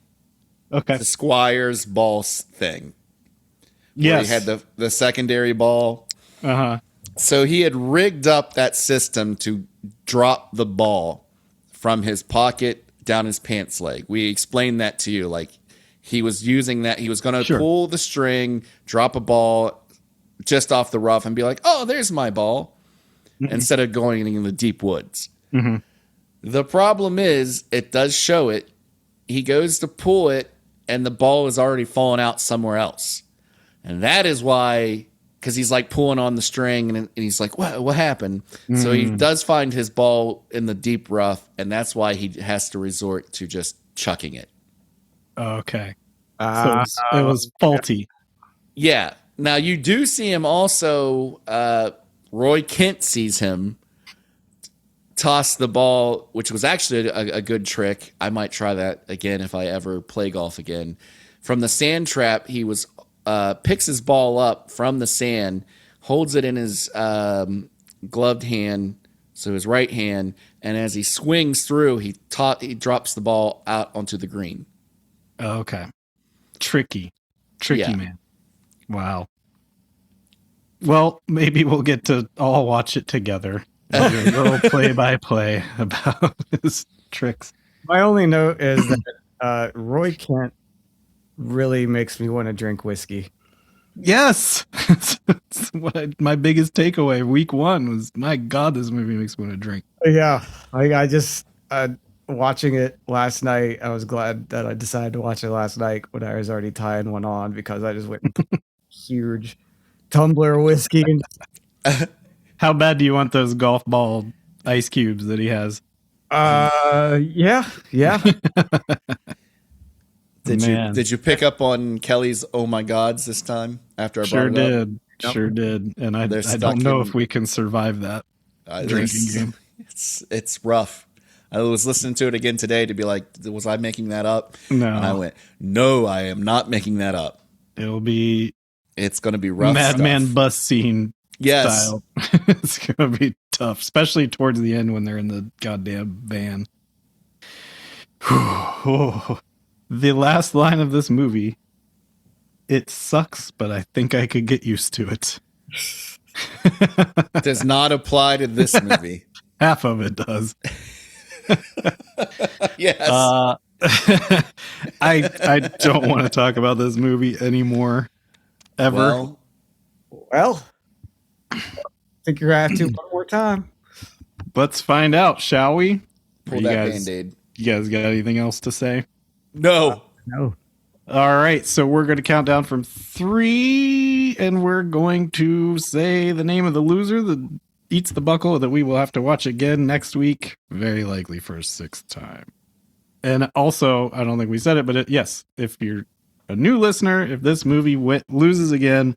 Okay. The Squire's ball thing. Where Yes. he had the secondary ball. Uh-huh. So he had rigged up that system to drop the ball from his pocket down his pants leg. We explained that to you. Like, he was using that. He was going to pull the string, drop a ball just off the rough, and be like, oh, there's my ball, instead of going in the deep woods. Mm-hmm. The problem is, it does show it. He goes to pull it, and the ball is already fallen out somewhere else. And that is why, because he's like pulling on the string, and he's like, what happened? So he does find his ball in the deep rough, and that's why he has to resort to just chucking it. Okay. So it was faulty. Yeah. Now, you do see him also, Roy Kent sees him toss the ball, which was actually a good trick. I might try that again if I ever play golf again. From the sand trap, he was picks his ball up from the sand, holds it in his gloved hand, so his right hand, and as he swings through, he drops the ball out onto the green. Okay. Tricky Yeah. man. Wow. Well, maybe we'll get to all watch it together. And do a little play-by-play about his tricks. My only note is that Roy Kent really makes me want to drink whiskey. Yes. That's my biggest takeaway week 1 was, my God, this movie makes me want to drink. Yeah, I just watching it last night. I was glad that I decided to watch it last night when I was already tying one on, because I just went and put a huge tumbler of whiskey. How bad do you want those golf ball ice cubes that he has? Yeah. Did you pick up on Kelly's "Oh my gods" this time after I Sure brought it up? did. Sure did. And I They're don't stuck know in- if we can survive that drinking game. It's rough. I was listening to it again today to be like, was I making that up? No. And I went, no, I am not making that up. It'll be It's going to be rough. Madman stuff. bus scene Yes. style. It's going to be tough, especially towards the end when they're in the goddamn van. The last line of this movie, it sucks, but I think I could get used to it. Does not apply to this movie. Half of it does. Yes. I don't want to talk about this movie anymore. Ever. Well, I think you're gonna have to one more time. Let's find out, shall we? Pull you that guys, Band-Aid. You guys got anything else to say? No. No. All right, so we're going to count down from 3, and we're going to say the name of the loser that eats the buckle that we will have to watch again next week, very likely for a 6th time. And also, I don't think we said it, but yes, if you're a new listener, if this movie loses again,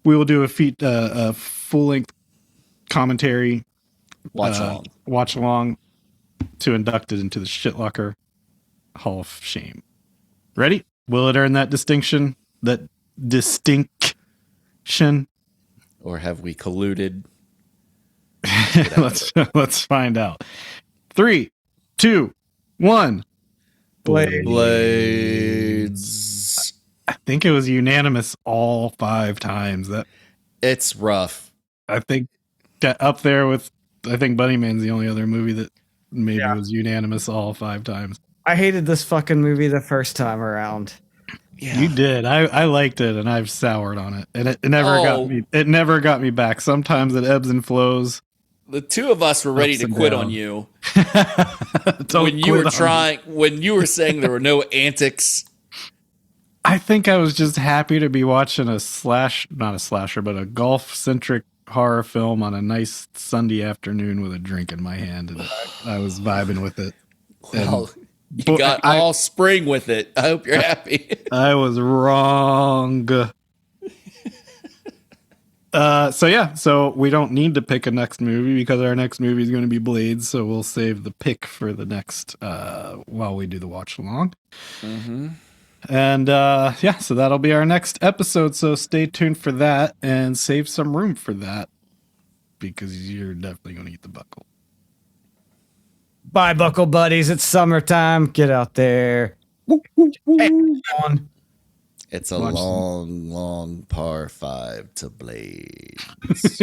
we will do a full-length commentary watch along to induct it into the Shitlocker Hall of Shame. Ready? Will it earn that distinction? That distinction? Or have we colluded? Let's find out. 3, 2, 1. Blades. I think it was unanimous all 5 times. It's rough. I think up there with, I think Bunny Man's the only other movie that maybe was unanimous all 5 times. I hated this fucking movie the first time around. Yeah. You did. I liked it, and I've soured on it, and it never got me. It never got me back. Sometimes it ebbs and flows. The two of us were ready Ups to and quit down. on you Don't when you were quit on me. when you were saying there were no antics. I think I was just happy to be watching not a slasher, but a golf-centric horror film on a nice Sunday afternoon with a drink in my hand, and I was vibing with it. Well, you got all spring with it. I hope you're happy. I was wrong. So we don't need to pick a next movie because our next movie is going to be Blades, so we'll save the pick for the next while we do the watch along. Mm-hmm. And so that'll be our next episode, so stay tuned for that and save some room for that because you're definitely going to eat the buckle. Bye, buckle buddies. It's summertime. Get out there. Hey, on. It's a long par 5 to Blades.